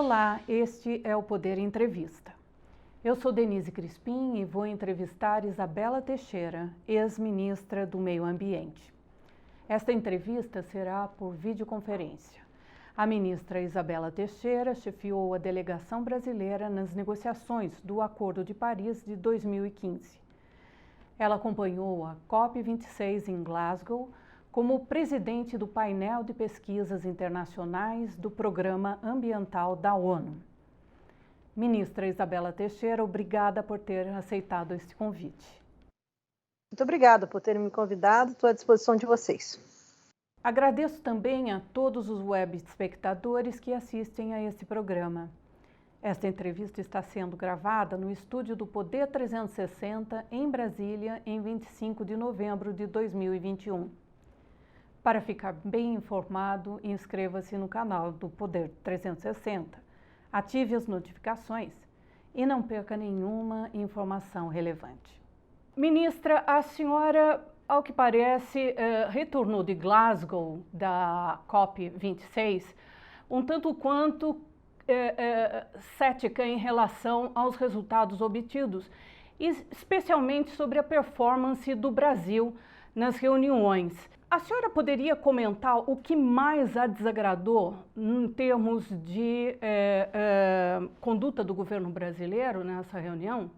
Olá, este é o Poder Entrevista. Eu sou Denise Crispim e vou entrevistar Isabela Teixeira, ex-ministra do Meio Ambiente. Esta entrevista será por videoconferência. A ministra Isabela Teixeira chefiou a delegação brasileira nas negociações do Acordo de Paris de 2015. Ela acompanhou a COP26 em Glasgow como presidente do painel de pesquisas internacionais do Programa Ambiental da ONU. Ministra Isabela Teixeira, obrigada por ter aceitado este convite. Muito obrigada por terem me convidado, estou à disposição de vocês. Agradeço também a todos os web espectadores que assistem a este programa. Esta entrevista está sendo gravada no estúdio do Poder 360, em Brasília, em 25 de novembro de 2021. Para ficar bem informado, inscreva-se no canal do Poder 360, ative as notificações e não perca nenhuma informação relevante. Ministra, a senhora, ao que parece, retornou de Glasgow, da COP26, um tanto quanto cética em relação aos resultados obtidos, especialmente sobre a performance do Brasil nas reuniões. A senhora poderia comentar o que mais a desagradou em termos de conduta do governo brasileiro nessa reunião?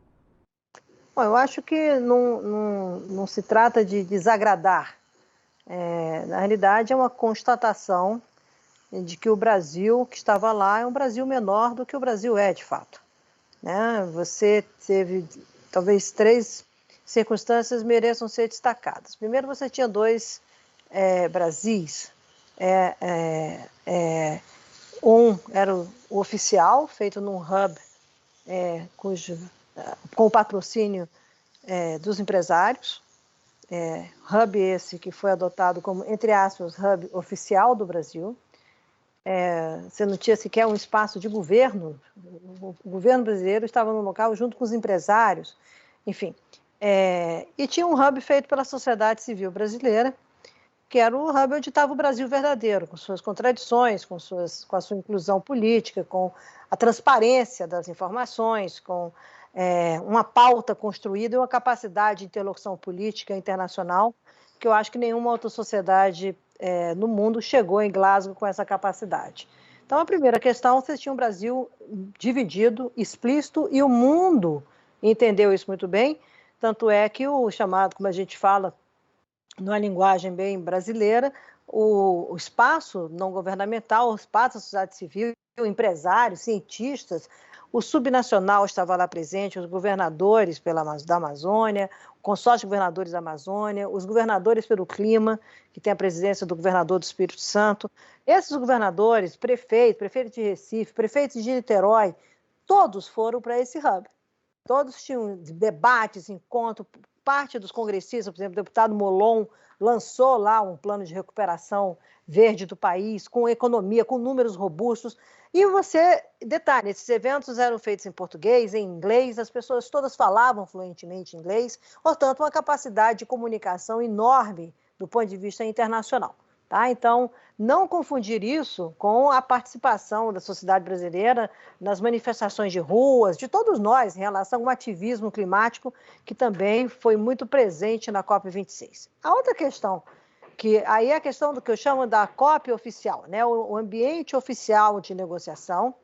Bom, eu acho que não se trata de desagradar. Na realidade, é uma constatação de que o Brasil que estava lá é um Brasil menor do que o Brasil é, de fato. Você teve, talvez, 3 circunstâncias mereçam ser destacadas. Primeiro, você tinha 2 Brasis. Um era o oficial, feito num hub com o patrocínio dos empresários. Hub esse que foi adotado como, entre aspas, hub oficial do Brasil. Você não tinha sequer um espaço de governo. O governo brasileiro estava no local junto com os empresários, enfim. E tinha um hub feito pela sociedade civil brasileira, que era o hub onde estava o Brasil verdadeiro, com suas contradições, com a sua inclusão política, com a transparência das informações, com uma pauta construída e uma capacidade de interlocução política internacional, que eu acho que nenhuma outra sociedade no mundo chegou em Glasgow com essa capacidade. Então, a primeira questão, você tinha um Brasil dividido, explícito, e o mundo entendeu isso muito bem, tanto é que o chamado, como a gente fala, numa linguagem bem brasileira, o espaço não governamental, o espaço da sociedade civil, empresários, cientistas, o subnacional estava lá presente, os governadores da Amazônia, o consórcio de governadores da Amazônia, os governadores pelo clima, que tem a presidência do governador do Espírito Santo. Esses governadores, prefeito de Recife, prefeitos de Niterói, todos foram para esse hub. Todos tinham debates, encontros. Parte dos congressistas, por exemplo, o deputado Molon lançou lá um plano de recuperação verde do país, com economia, com números robustos. E detalhe, esses eventos eram feitos em português, em inglês, as pessoas todas falavam fluentemente inglês, portanto, uma capacidade de comunicação enorme do ponto de vista internacional. Tá? Então, não confundir isso com a participação da sociedade brasileira nas manifestações de ruas, de todos nós, em relação ao ativismo climático, que também foi muito presente na COP26. A outra questão, que aí é a questão do que eu chamo da COP oficial, o ambiente oficial de negociação,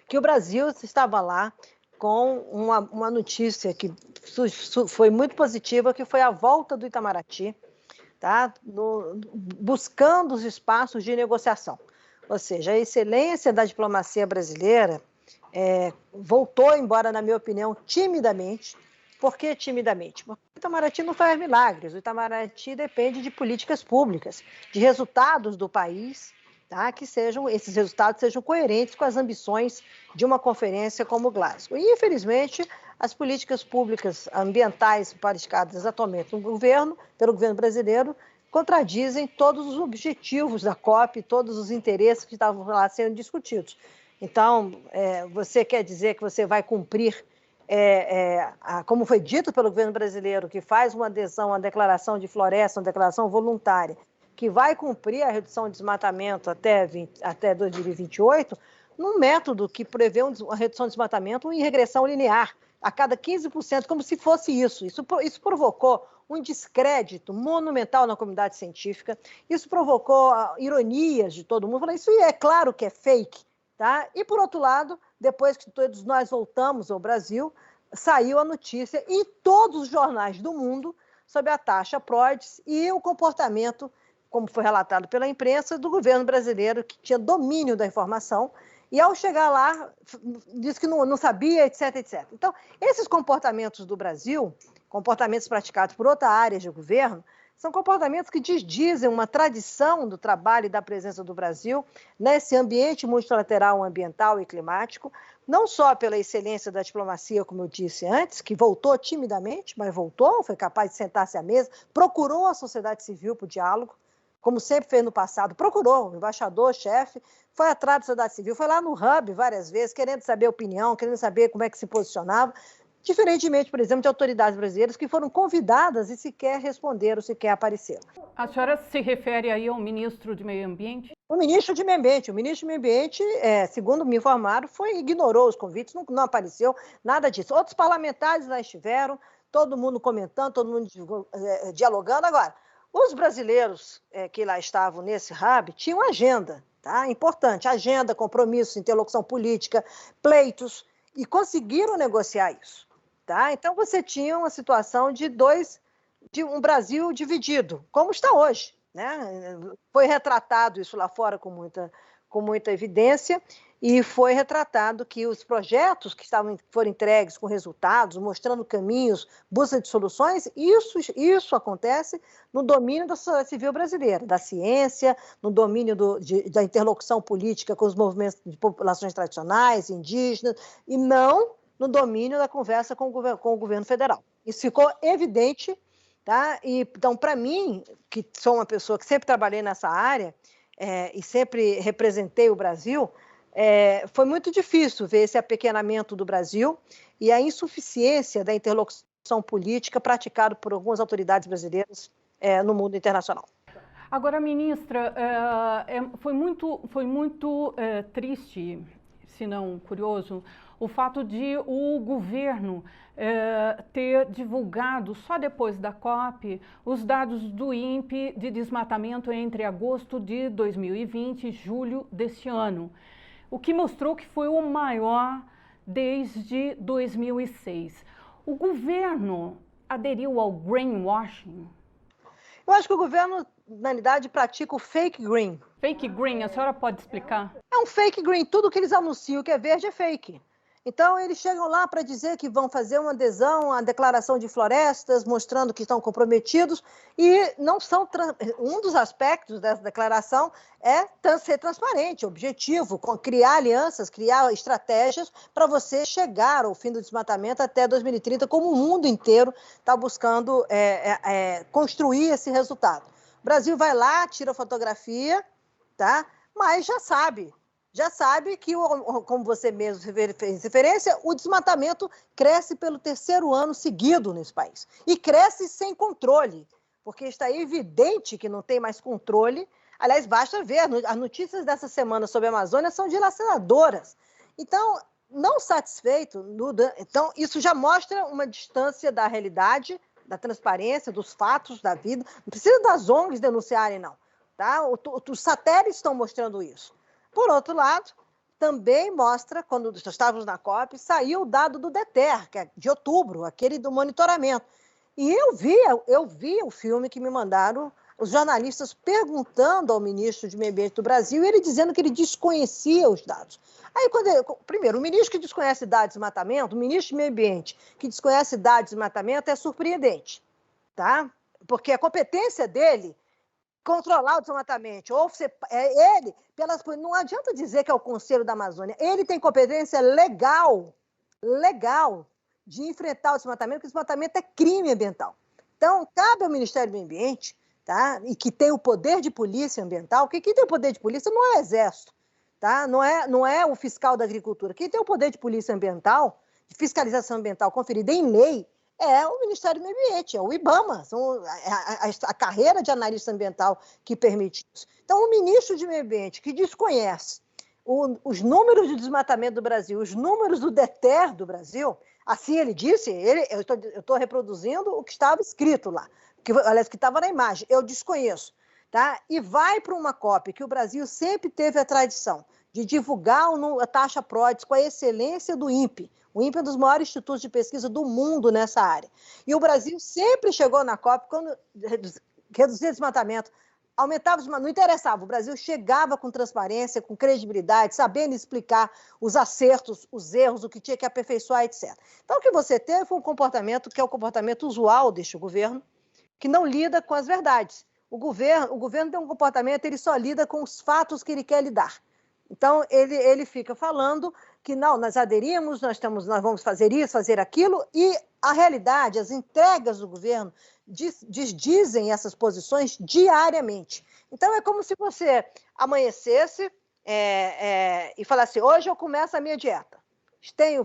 que o Brasil estava lá com uma notícia que foi muito positiva, que foi a volta do Itamaraty, tá? Buscando os espaços de negociação. Ou seja, a excelência da diplomacia brasileira voltou, embora, na minha opinião, timidamente. Por que timidamente? Porque o Itamaraty não faz milagres, o Itamaraty depende de políticas públicas, de resultados do país, tá? Que esses resultados sejam coerentes com as ambições de uma conferência como Glasgow. E, infelizmente, as políticas públicas ambientais praticadas atualmente pelo governo brasileiro, contradizem todos os objetivos da COP, todos os interesses que estavam lá sendo discutidos. Então, você quer dizer que você vai cumprir, como foi dito pelo governo brasileiro, que faz uma adesão à declaração de floresta, uma declaração voluntária, que vai cumprir a redução de desmatamento até 2028, num método que prevê uma redução de desmatamento em regressão linear, a cada 15%, como se fosse isso. Isso provocou um descrédito monumental na comunidade científica, isso provocou ironias de todo mundo, falando, isso é claro que é fake, tá? E, por outro lado, depois que todos nós voltamos ao Brasil, saiu a notícia em todos os jornais do mundo sobre a taxa PRODES e o comportamento, como foi relatado pela imprensa, do governo brasileiro, que tinha domínio da informação, e ao chegar lá, disse que não sabia, etc, etc. Então, esses comportamentos do Brasil, comportamentos praticados por outra área de governo, são comportamentos que desdizem uma tradição do trabalho e da presença do Brasil nesse ambiente multilateral ambiental e climático, não só pela excelência da diplomacia, como eu disse antes, que voltou timidamente, mas voltou, foi capaz de sentar-se à mesa, procurou a sociedade civil para o diálogo, como sempre fez no passado, procurou o embaixador-chefe, foi atrás da sociedade civil, foi lá no Hub várias vezes, querendo saber a opinião, querendo saber como é que se posicionava, diferentemente, por exemplo, de autoridades brasileiras que foram convidadas e sequer responderam, sequer apareceram. A senhora se refere aí ao ministro de Meio Ambiente? O ministro de Meio Ambiente, segundo me informaram, ignorou os convites, não apareceu, nada disso. Outros parlamentares lá estiveram, todo mundo comentando, todo mundo dialogando. Agora, os brasileiros que lá estavam nesse hub tinham agenda, tá? Importante, agenda, compromissos, interlocução política, pleitos, e conseguiram negociar isso, tá? Então você tinha uma situação de um Brasil dividido, como está hoje, né? Foi retratado isso lá fora com muita evidência, e foi retratado que os projetos que foram entregues com resultados, mostrando caminhos, busca de soluções, isso acontece no domínio da sociedade civil brasileira, da ciência, no domínio da interlocução política com os movimentos de populações tradicionais, indígenas, e não no domínio da conversa com o governo federal. Isso ficou evidente, tá? Então, para mim, que sou uma pessoa que sempre trabalhei nessa área e sempre representei o Brasil, foi muito difícil ver esse apequenamento do Brasil e a insuficiência da interlocução política praticada por algumas autoridades brasileiras no mundo internacional. Agora, ministra, foi muito triste, se não curioso, o fato de o governo ter divulgado, só depois da COP, os dados do INPE de desmatamento entre agosto de 2020 e julho deste ano, o que mostrou que foi o maior desde 2006. O governo aderiu ao greenwashing? Eu acho que o governo, na realidade, pratica o fake green. Fake green, a senhora pode explicar? É um fake green, tudo que eles anunciam que é verde é fake. Então, eles chegam lá para dizer que vão fazer uma adesão à declaração de florestas, mostrando que estão comprometidos, e não são. Um dos aspectos dessa declaração é ser transparente, objetivo, criar alianças, criar estratégias para você chegar ao fim do desmatamento até 2030, como o mundo inteiro está buscando construir esse resultado. O Brasil vai lá, tira fotografia, tá? Mas já sabe que, como você mesmo fez referência, o desmatamento cresce pelo 3º ano seguido nesse país. E cresce sem controle, porque está evidente que não tem mais controle. Aliás, basta ver, as notícias dessa semana sobre a Amazônia são dilaceradoras. Então, não satisfeito, então isso já mostra uma distância da realidade, da transparência, dos fatos da vida. Não precisa das ONGs denunciarem, não. Tá? Os satélites estão mostrando isso. Por outro lado, também mostra, quando estávamos na COP, saiu o dado do DETER, que é de outubro, aquele do monitoramento. E eu vi o filme que me mandaram os jornalistas perguntando ao ministro de Meio Ambiente do Brasil, e ele dizendo que ele desconhecia os dados. Aí, primeiro, o ministro que desconhece dados de desmatamento, o ministro de Meio Ambiente que desconhece dados de desmatamento é surpreendente, tá? Porque a competência dele controlar o desmatamento, ou ele, não adianta dizer que é o Conselho da Amazônia, ele tem competência legal de enfrentar o desmatamento, porque o desmatamento é crime ambiental. Então, cabe ao Ministério do Meio Ambiente, tá? E que tem o poder de polícia ambiental, porque quem tem o poder de polícia não é o Exército, tá? Não é o fiscal da agricultura. Quem tem o poder de polícia ambiental, de fiscalização ambiental conferida em lei, é o Ministério do Meio Ambiente, é o IBAMA, são a carreira de analista ambiental que permite isso. Então, o ministro de Meio Ambiente que desconhece os números de desmatamento do Brasil, os números do DETER do Brasil, assim ele disse, eu estou reproduzindo o que estava escrito lá, aliás, que estava na imagem, eu desconheço, tá? E vai para uma COP que o Brasil sempre teve a tradição de divulgar a taxa PRODES com a excelência do INPE. O INPE é um dos maiores institutos de pesquisa do mundo nessa área. E o Brasil sempre chegou na COP quando reduzia desmatamento, aumentava, não interessava, o Brasil chegava com transparência, com credibilidade, sabendo explicar os acertos, os erros, o que tinha que aperfeiçoar, etc. Então, o que você teve foi um comportamento que é o comportamento usual deste governo, que não lida com as verdades. O governo tem um comportamento, ele só lida com os fatos que ele quer lidar. Então, ele fica falando que não, nós aderimos, nós vamos fazer isso, fazer aquilo, e a realidade, as entregas do governo dizem essas posições diariamente. Então, é como se você amanhecesse e falasse, hoje eu começo a minha dieta.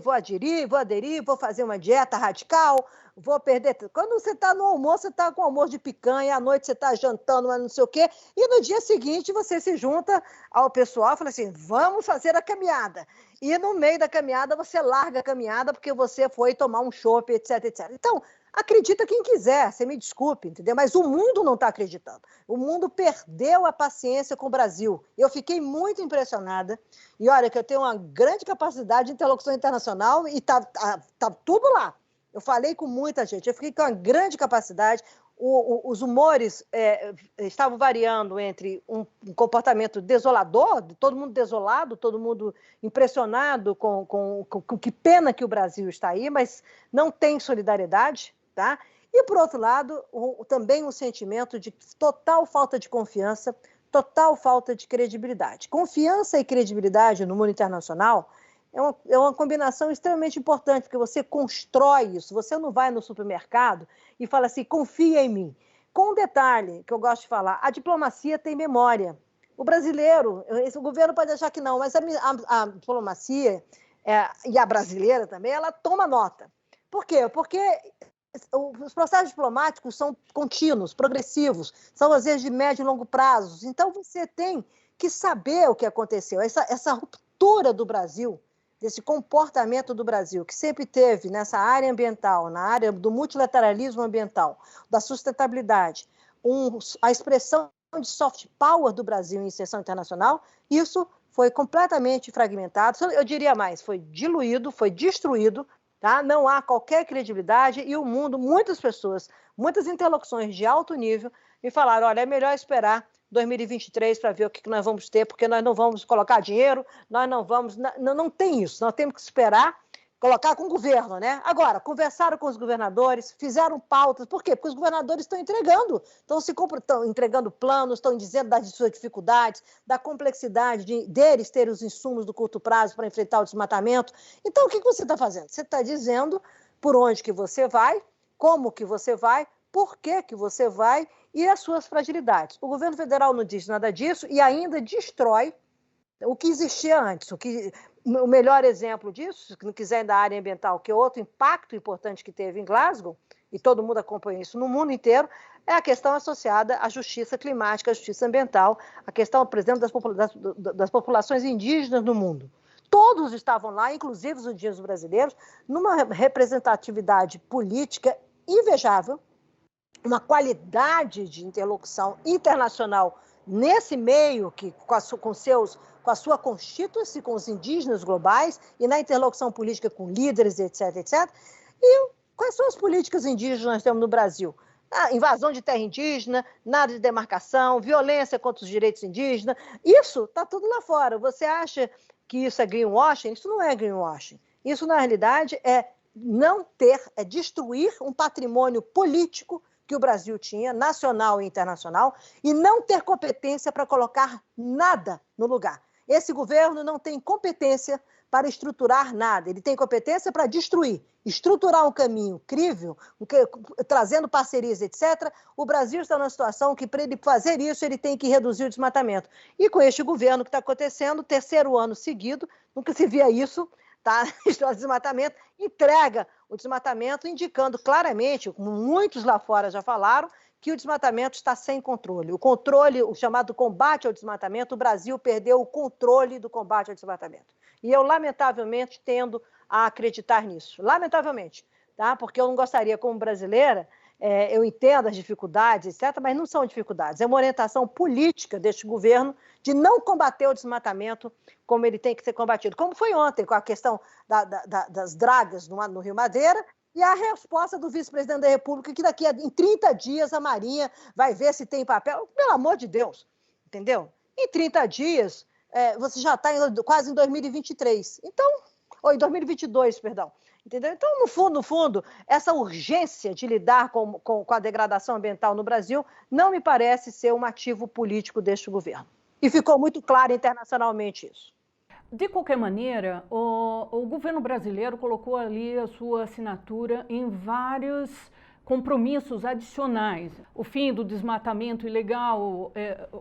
Vou aderir, vou fazer uma dieta radical, vou perder. Quando você está no almoço, você está com almoço de picanha, à noite você está jantando, mas não sei o quê, e no dia seguinte você se junta ao pessoal e fala assim, vamos fazer a caminhada. E no meio da caminhada você larga a caminhada porque você foi tomar um chopp, etc, etc. Então, acredita quem quiser, você me desculpe, entendeu? Mas o mundo não está acreditando. O mundo perdeu a paciência com o Brasil. Eu fiquei muito impressionada. E olha que eu tenho uma grande capacidade de interlocução internacional e tá tudo lá. Eu falei com muita gente, eu fiquei com uma grande capacidade. Os humores estavam variando entre um comportamento desolador, todo mundo desolado, todo mundo impressionado com que pena que o Brasil está aí, mas não tem solidariedade. Tá? E, por outro lado, também um sentimento de total falta de confiança, total falta de credibilidade. Confiança e credibilidade no mundo internacional é uma combinação extremamente importante, porque você constrói isso, você não vai no supermercado e fala assim, confia em mim. Com um detalhe que eu gosto de falar, a diplomacia tem memória. O brasileiro, o governo pode achar que não, mas a diplomacia e a brasileira também, ela toma nota. Por quê? Porque os processos diplomáticos são contínuos, progressivos, são às vezes de médio e longo prazo. Então, você tem que saber o que aconteceu. Essa ruptura do Brasil, desse comportamento do Brasil, que sempre teve nessa área ambiental, na área do multilateralismo ambiental, da sustentabilidade, a expressão de soft power do Brasil em sessão internacional, isso foi completamente fragmentado. Eu diria mais, foi diluído, foi destruído. Tá? Não há qualquer credibilidade e o mundo, muitas pessoas, muitas interlocuções de alto nível me falaram, olha, é melhor esperar 2023 para ver o que nós vamos ter, porque nós não vamos colocar dinheiro, nós não vamos, não tem isso, nós temos que esperar, colocar com o governo, né? Agora, conversaram com os governadores, fizeram pautas, por quê? Porque os governadores estão entregando, estão entregando planos, estão dizendo das suas dificuldades, da complexidade deles terem os insumos do curto prazo para enfrentar o desmatamento. Então, o que você está fazendo? Você está dizendo por onde que você vai, como que você vai, por que você vai e as suas fragilidades. O governo federal não diz nada disso e ainda destrói o que existia antes. O melhor exemplo disso, se não quiser da área ambiental, que é outro impacto importante que teve em Glasgow, e todo mundo acompanha isso no mundo inteiro, é a questão associada à justiça climática, à justiça ambiental, a questão, por exemplo, das populações indígenas no mundo. Todos estavam lá, inclusive os indígenas brasileiros, numa representatividade política invejável, uma qualidade de interlocução internacional nesse meio, com a sua constituição, com os indígenas globais e na interlocução política com líderes, etc, etc. E quais são as políticas indígenas que nós temos no Brasil? Invasão de terra indígena, nada de demarcação, violência contra os direitos indígenas. Isso está tudo lá fora. Você acha que isso é greenwashing? Isso não é greenwashing. Isso, na realidade, é destruir um patrimônio político que o Brasil tinha, nacional e internacional, e não ter competência para colocar nada no lugar. Esse governo não tem competência para estruturar nada, ele tem competência para destruir, estruturar um caminho crível, trazendo parcerias, etc. O Brasil está numa situação que, para ele fazer isso, ele tem que reduzir o desmatamento. E com este governo que está acontecendo, terceiro ano seguido, nunca se via isso, tá? O desmatamento, entrega o desmatamento, indicando claramente, como muitos lá fora já falaram, que o desmatamento está sem controle. O controle, o chamado combate ao desmatamento, o Brasil perdeu o controle do combate ao desmatamento. E eu, lamentavelmente, tendo a acreditar nisso. Lamentavelmente, tá? Porque eu não gostaria, como brasileira, eu entendo as dificuldades, etc., mas não são dificuldades. É uma orientação política deste governo de não combater o desmatamento como ele tem que ser combatido. Como foi ontem, com a questão das dragas no Rio Madeira, e a resposta do vice-presidente da República, que daqui em 30 dias a Marinha vai ver se tem papel. Pelo amor de Deus, entendeu? Em 30 dias, você já está quase em 2023. Então, ou em 2022, perdão. Entendeu? Então, no fundo, essa urgência de lidar com a degradação ambiental no Brasil não me parece ser um ativo político deste governo. E ficou muito claro internacionalmente isso. De qualquer maneira, o governo brasileiro colocou ali a sua assinatura em vários compromissos adicionais. O fim do desmatamento ilegal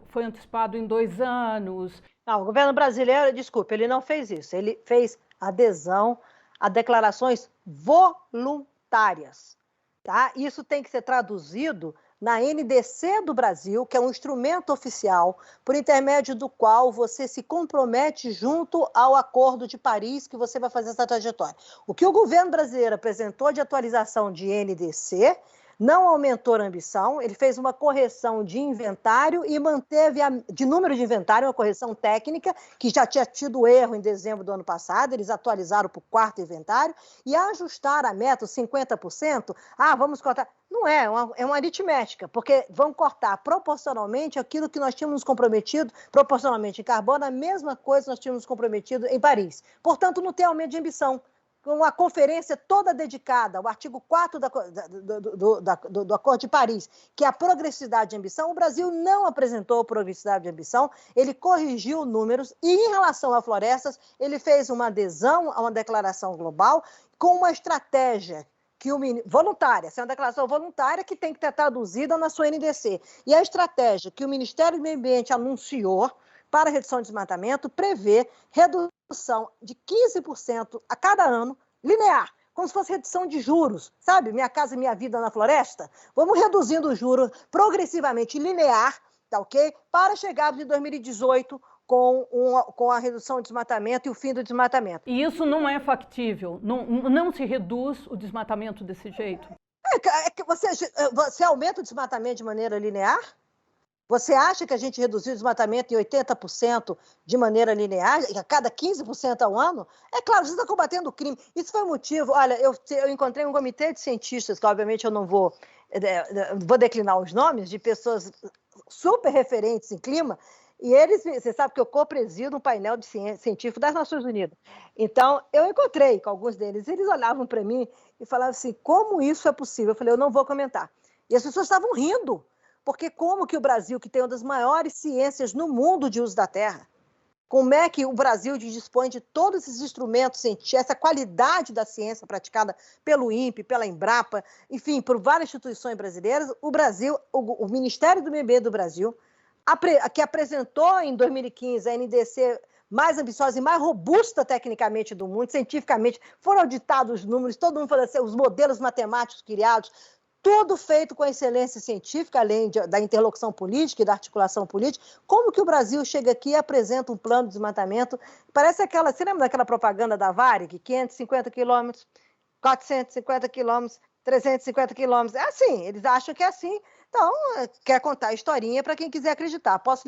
foi antecipado em 2 anos. Não, o governo brasileiro, desculpe, ele não fez isso. Ele fez adesão a declarações voluntárias. Tá? Isso tem que ser traduzido na NDC do Brasil, que é um instrumento oficial, por intermédio do qual você se compromete junto ao Acordo de Paris, que você vai fazer essa trajetória. O que o governo brasileiro apresentou de atualização de NDC não aumentou a ambição, ele fez uma correção de inventário e manteve de número de inventário, uma correção técnica, que já tinha tido erro em dezembro do ano passado, eles atualizaram para o 4º inventário, e ajustaram a meta, os 50%, vamos cortar. Não é uma aritmética, porque vão cortar proporcionalmente aquilo que nós tínhamos nos comprometido, proporcionalmente em carbono, a mesma coisa que nós tínhamos nos comprometido em Paris. Portanto, não tem aumento de ambição. Uma conferência toda dedicada ao artigo 4 do Acordo de Paris, que é a progressividade de ambição, o Brasil não apresentou progressividade de ambição, ele corrigiu números e, em relação a florestas, ele fez uma adesão a uma declaração global com uma estratégia voluntária, essa é uma declaração voluntária que tem que ser traduzida na sua NDC. E a estratégia que o Ministério do Meio Ambiente anunciou para a redução de desmatamento prevê redução de 15% a cada ano, linear, como se fosse redução de juros, sabe? Minha Casa Minha Vida na Floresta. Vamos reduzindo os juros progressivamente linear, tá ok? Para chegar em 2018 com a redução do desmatamento e o fim do desmatamento. E isso não é factível? Não se reduz o desmatamento desse jeito? Você aumenta o desmatamento de maneira linear? Você acha que a gente reduziu o desmatamento em 80% de maneira linear, a cada 15% ao ano? É claro, você está combatendo o crime. Isso foi o motivo. Olha, eu encontrei um comitê de cientistas, que obviamente eu não vou declinar os nomes, de pessoas super referentes em clima, e você sabe que eu co-presido um painel de científico das Nações Unidas. Então, eu encontrei com alguns deles, eles olhavam para mim e falavam assim, como isso é possível? Eu falei, eu não vou comentar. E as pessoas estavam rindo. Porque como que o Brasil, que tem uma das maiores ciências no mundo de uso da terra, como é que o Brasil dispõe de todos esses instrumentos científicos, essa qualidade da ciência praticada pelo INPE, pela Embrapa, enfim, por várias instituições brasileiras, o Brasil, o Ministério do Meio Ambiente do Brasil, que apresentou em 2015 a NDC mais ambiciosa e mais robusta tecnicamente do mundo, cientificamente, foram auditados os números, todo mundo falou assim, os modelos matemáticos criados, tudo feito com excelência científica, além da interlocução política e da articulação política. Como que o Brasil chega aqui e apresenta um plano de desmatamento? Parece você lembra daquela propaganda da Varig? 550 quilômetros, 450 quilômetros, 350 quilômetros. É assim, eles acham que é assim. Então, quer contar a historinha para quem quiser acreditar. Posso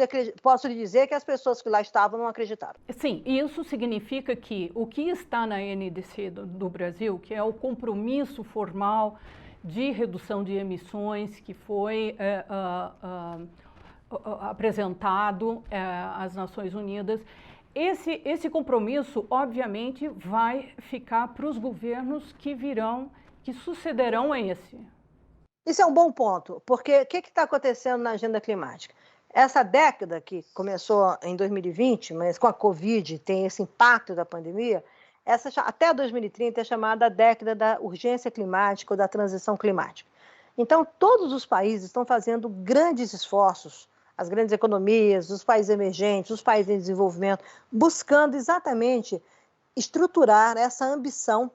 lhe dizer que as pessoas que lá estavam não acreditaram. Sim, isso significa que o que está na NDC do Brasil, que é o compromisso formal de redução de emissões que foi apresentado às Nações Unidas, esse compromisso, obviamente, vai ficar para os governos que virão, que sucederão a esse. Isso é um bom ponto, porque o que está acontecendo na agenda climática? Essa década que começou em 2020, mas com a Covid tem esse impacto da pandemia, até 2030 é chamada a década da urgência climática ou da transição climática. Então, todos os países estão fazendo grandes esforços, as grandes economias, os países emergentes, os países em desenvolvimento, buscando exatamente estruturar essa ambição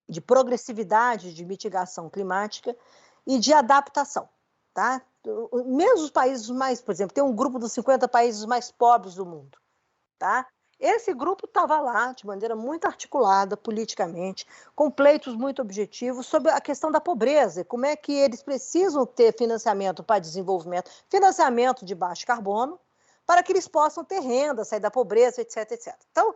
de progressividade de mitigação climática e de adaptação. tá? Mesmo os países mais, por exemplo, tem um grupo dos 50 países mais pobres do mundo, tá? Esse grupo estava lá de maneira muito articulada politicamente, com pleitos muito objetivos sobre a questão da pobreza, como é que eles precisam ter financiamento para desenvolvimento, financiamento de baixo carbono, para que eles possam ter renda, sair da pobreza, etc, etc. Então,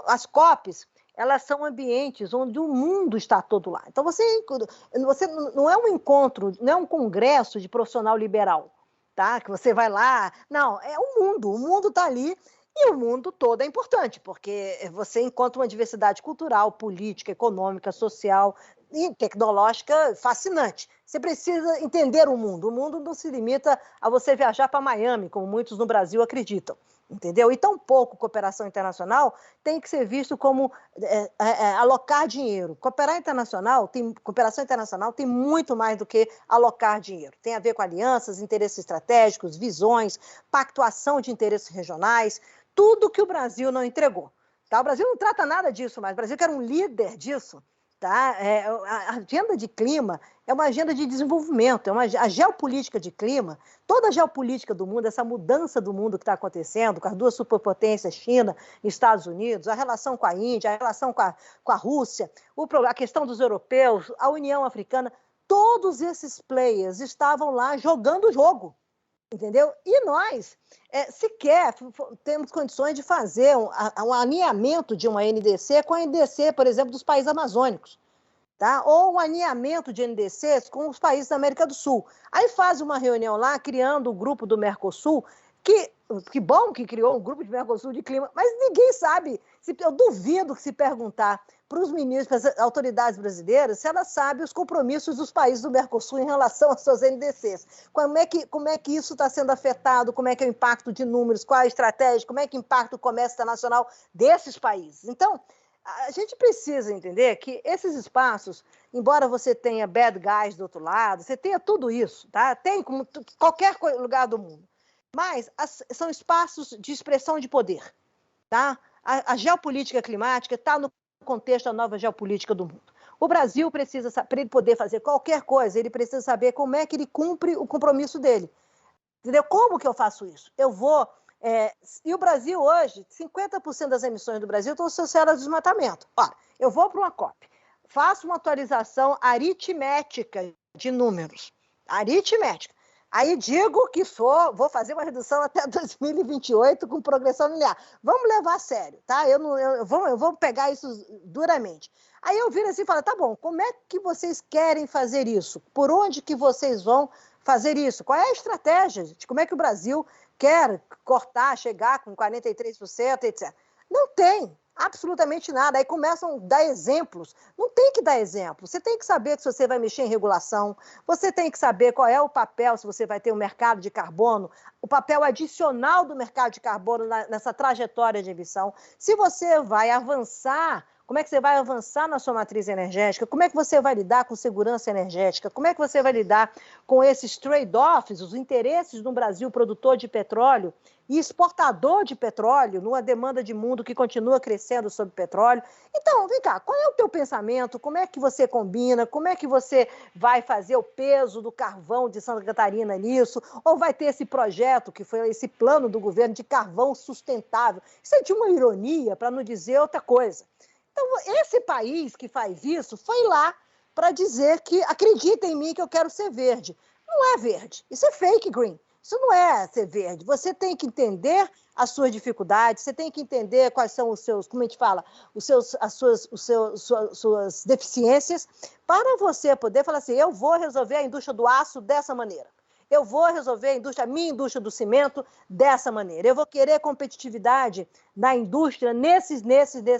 as COPs, elas são ambientes onde o mundo está todo lá. Então, você não é um encontro, não é um congresso de profissional liberal, tá? Que você vai lá. Não, é o mundo está ali. E o mundo todo é importante, porque você encontra uma diversidade cultural, política, econômica, social e tecnológica fascinante. Você precisa entender o mundo. O mundo não se limita a você viajar para Miami, como muitos no Brasil acreditam. Entendeu? E tão pouco cooperação internacional tem que ser visto como alocar dinheiro. Cooperação internacional tem muito mais do que alocar dinheiro. Tem a ver com alianças, interesses estratégicos, visões, pactuação de interesses regionais, tudo que o Brasil não entregou. Tá? O Brasil não trata nada disso mais. O Brasil que era um líder disso. Tá? A agenda de clima é uma agenda de desenvolvimento, a geopolítica de clima, toda a geopolítica do mundo, essa mudança do mundo que está acontecendo, com as duas superpotências, China e Estados Unidos, a relação com a Índia, a relação com a Rússia, a questão dos europeus, a União Africana, todos esses players estavam lá jogando o jogo. Entendeu? E nós sequer temos condições de fazer um alinhamento de uma NDC com a NDC, por exemplo, dos países amazônicos, tá? Ou um alinhamento de NDCs com os países da América do Sul. Aí faz uma reunião lá, criando o grupo do Mercosul, que bom que criou um grupo de Mercosul de clima, mas ninguém sabe, eu duvido que se perguntar para os ministros, para as autoridades brasileiras, se elas sabem os compromissos dos países do Mercosul em relação às suas NDCs. Como é que isso está sendo afetado, como é que é o impacto de números, qual é a estratégia, como é que impacta o comércio internacional desses países. Então, a gente precisa entender que esses espaços, embora você tenha bad guys do outro lado, você tenha tudo isso, tá? Tem como qualquer lugar do mundo. Mas são espaços de expressão de poder, tá? A geopolítica climática está no contexto da nova geopolítica do mundo. O Brasil precisa, para ele poder fazer qualquer coisa, ele precisa saber como é que ele cumpre o compromisso dele. Entendeu? Como que eu faço isso? E o Brasil hoje, 50% das emissões do Brasil estão associadas ao desmatamento. Ora, eu vou para uma COP, faço uma atualização aritmética de números. Aritmética. Aí digo que vou fazer uma redução até 2028 com progressão linear. Vamos levar a sério, tá? Eu vou pegar isso duramente. Aí eu viro assim e falo, tá bom, como é que vocês querem fazer isso? Por onde que vocês vão fazer isso? Qual é a estratégia? Como é que o Brasil quer cortar, chegar com 43%, etc. Não tem absolutamente nada. Aí começam a dar exemplos. Não tem que dar exemplo. Você tem que saber se você vai mexer em regulação, você tem que saber qual é o papel, se você vai ter um mercado de carbono, o papel adicional do mercado de carbono nessa trajetória de emissão. Se você vai avançar, como é que você vai avançar na sua matriz energética? Como é que você vai lidar com segurança energética? Como é que você vai lidar com esses trade-offs, os interesses de um Brasil produtor de petróleo e exportador de petróleo, numa demanda de mundo que continua crescendo sobre petróleo? Então, vem cá, qual é o teu pensamento? Como é que você combina? Como é que você vai fazer o peso do carvão de Santa Catarina nisso? Ou vai ter esse projeto, que foi esse plano do governo de carvão sustentável? Isso é de uma ironia, para não dizer outra coisa. Então, esse país que faz isso foi lá para dizer que acredita em mim que eu quero ser verde. Não é verde, isso é fake green. Isso não é ser verde. Você tem que entender as suas dificuldades, você tem que entender quais são os seus, como a gente fala, suas deficiências, para você poder falar assim, eu vou resolver a indústria do aço dessa maneira. Eu vou resolver a minha indústria do cimento dessa maneira. Eu vou querer competitividade na indústria nesses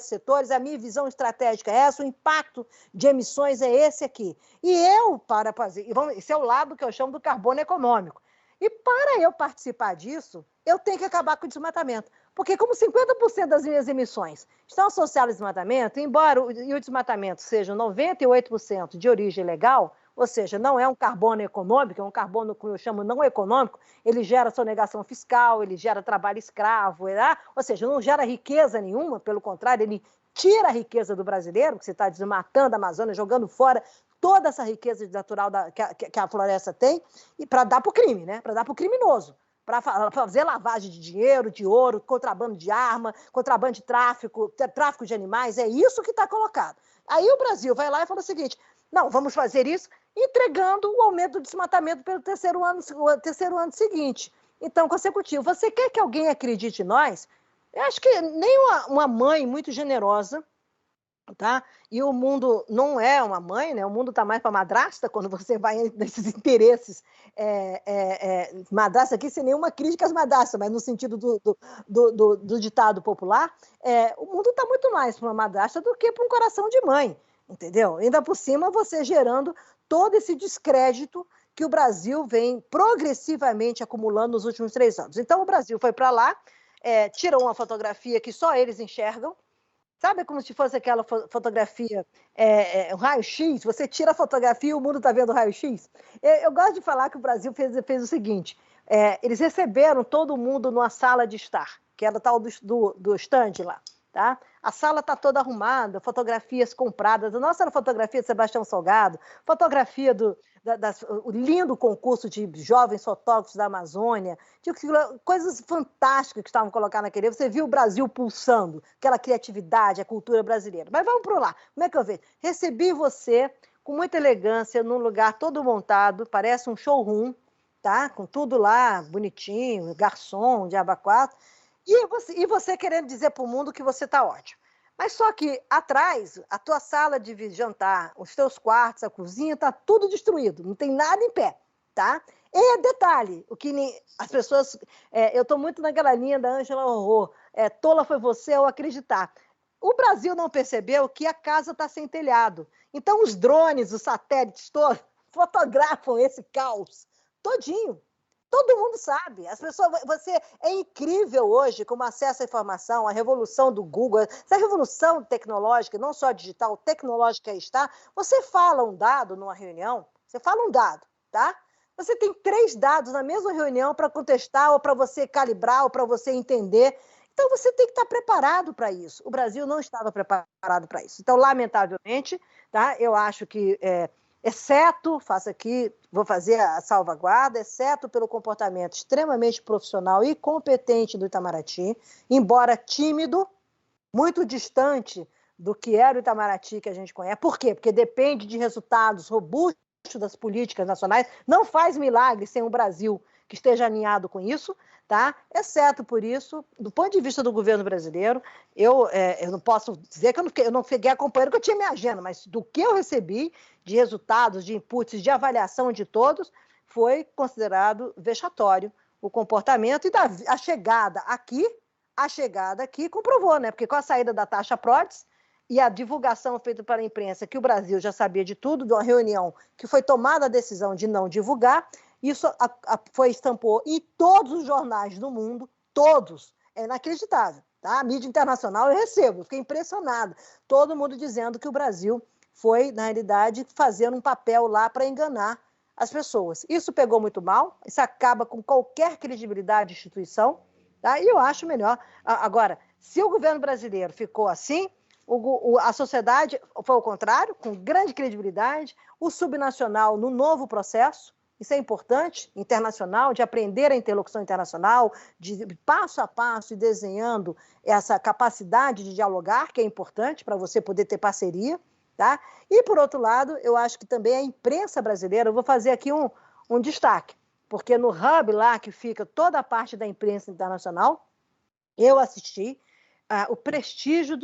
setores. A minha visão estratégica é essa, o impacto de emissões é esse aqui. E eu, para fazer, esse é o lado que eu chamo do carbono econômico. E para eu participar disso, eu tenho que acabar com o desmatamento. Porque como 50% das minhas emissões estão associadas ao desmatamento, embora o desmatamento seja 98% de origem legal, ou seja, não é um carbono econômico, é um carbono que eu chamo não econômico, ele gera sonegação fiscal, ele gera trabalho escravo, ou seja, não gera riqueza nenhuma, pelo contrário, ele tira a riqueza do brasileiro, que você está desmatando a Amazônia, jogando fora toda essa riqueza natural que a floresta tem, e para dar para o crime, né? Para dar para o criminoso, para fazer lavagem de dinheiro, de ouro, contrabando de arma, contrabando de tráfico de animais, é isso que está colocado. Aí o Brasil vai lá e fala o seguinte, não, vamos fazer isso entregando o aumento do desmatamento pelo terceiro ano seguinte. Então, consecutivo. Você quer que alguém acredite em nós? Eu acho que nem uma mãe muito generosa, tá? E o mundo não é uma mãe, né? O mundo está mais para madrasta, quando você vai nesses interesses. Madrasta aqui sem nenhuma crítica às madrastas, mas no sentido do ditado popular, o mundo está muito mais para uma madrasta do que para um coração de mãe, entendeu? Ainda por cima, você gerando todo esse descrédito que o Brasil vem progressivamente acumulando nos últimos 3 anos. Então, o Brasil foi para lá, tirou uma fotografia que só eles enxergam, sabe como se fosse aquela fotografia, um raio-x, você tira a fotografia e o mundo está vendo o raio-x? Eu gosto de falar que o Brasil fez o seguinte, eles receberam todo mundo numa sala de estar, que era o tal do stand lá, tá? A sala está toda arrumada, fotografias compradas, nossa, era fotografia de Sebastião Salgado, fotografia o lindo concurso de jovens fotógrafos da Amazônia, coisas fantásticas que estavam colocadas naquele. Você viu o Brasil pulsando, aquela criatividade, a cultura brasileira. Mas vamos para lá. Como é que eu vejo? Recebi você com muita elegância, num lugar todo montado, parece um showroom, tá? Com tudo lá, bonitinho, garçom, diabo a quatro, e você querendo dizer para o mundo que você está ótimo. Mas só que atrás, a tua sala de jantar, os teus quartos, a cozinha, está tudo destruído, não tem nada em pé, tá? E detalhe, o que as pessoas... eu estou muito naquela linha da Ângela Horror, tola foi você ao acreditar. O Brasil não percebeu que a casa está sem telhado. Então os drones, os satélites todos, fotografam esse caos todinho. Todo mundo sabe. As pessoas, você é incrível hoje como acesso à informação, a revolução do Google, essa revolução tecnológica, não só digital, tecnológica está. Você fala um dado numa reunião, você fala um dado, tá? Você tem 3 dados na mesma reunião para contestar, ou para você calibrar, ou para você entender. Então você tem que estar preparado para isso. O Brasil não estava preparado para isso. Então, lamentavelmente, tá? Eu acho que exceto, vou fazer a salvaguarda, exceto pelo comportamento extremamente profissional e competente do Itamaraty, embora tímido, muito distante do que era o Itamaraty que a gente conhece. Por quê? Porque depende de resultados robustos das políticas nacionais, não faz milagre sem um Brasil que esteja alinhado com isso, tá? Exceto por isso, do ponto de vista do governo brasileiro, eu não posso dizer que eu não fiquei acompanhando, porque eu tinha minha agenda, mas do que eu recebi de resultados, de inputs, de avaliação de todos, foi considerado vexatório o comportamento, e a chegada aqui comprovou, né? Porque com a saída da taxa PRODES e a divulgação feita para a imprensa que o Brasil já sabia de tudo, de uma reunião que foi tomada a decisão de não divulgar, isso estampou em todos os jornais do mundo, todos, é inacreditável, tá? A mídia internacional eu recebo, eu fiquei impressionada, todo mundo dizendo que o Brasil foi, na realidade, fazendo um papel lá para enganar as pessoas. Isso pegou muito mal, isso acaba com qualquer credibilidade de instituição, tá? E eu acho melhor. Agora, se o governo brasileiro ficou assim, a sociedade foi ao contrário, com grande credibilidade, o subnacional no novo processo, isso é importante, internacional, de aprender a interlocução internacional, de passo a passo e desenhando essa capacidade de dialogar, que é importante para você poder ter parceria, tá? E, por outro lado, eu acho que também a imprensa brasileira, eu vou fazer aqui um destaque, porque no hub lá que fica toda a parte da imprensa internacional, eu assisti o prestígio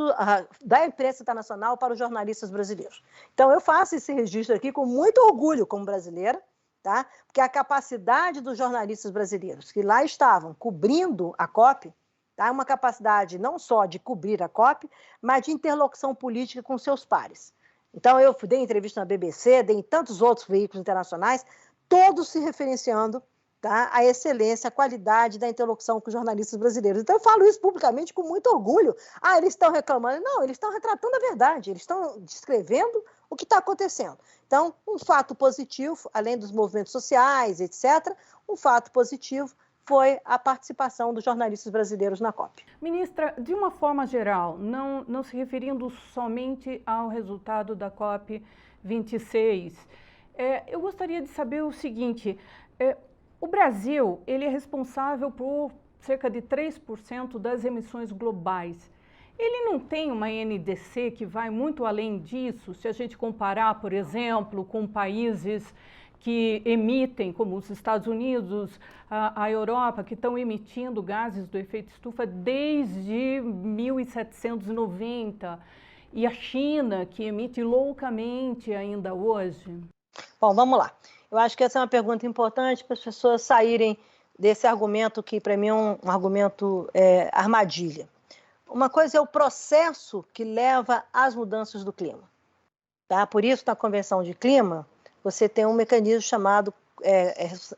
da imprensa internacional para os jornalistas brasileiros. Então, eu faço esse registro aqui com muito orgulho como brasileira, tá? Porque a capacidade dos jornalistas brasileiros que lá estavam cobrindo a COP, tá? Uma capacidade não só de cobrir a COP, mas de interlocução política com seus pares. Então, eu dei entrevista na BBC, dei em tantos outros veículos internacionais, todos se referenciando, tá? A excelência, a qualidade da interlocução com os jornalistas brasileiros. Então, eu falo isso publicamente com muito orgulho. Eles estão reclamando. Não, eles estão retratando a verdade, eles estão descrevendo o que está acontecendo. Então, um fato positivo, além dos movimentos sociais, etc., um fato positivo foi a participação dos jornalistas brasileiros na COP. Ministra, de uma forma geral, não se referindo somente ao resultado da COP 26. Eu gostaria de saber o seguinte, o Brasil ele é responsável por cerca de 3% das emissões globais. Ele não tem uma NDC que vai muito além disso, se a gente comparar, por exemplo, com países que emitem, como os Estados Unidos, a Europa, que estão emitindo gases do efeito estufa desde 1790, e a China, que emite loucamente ainda hoje? Bom, vamos lá. Eu acho que essa é uma pergunta importante para as pessoas saírem desse argumento que, para mim, é um argumento armadilha. Uma coisa é o processo que leva às mudanças do clima. Tá? Por isso, na Convenção de Clima, você tem um mecanismo chamado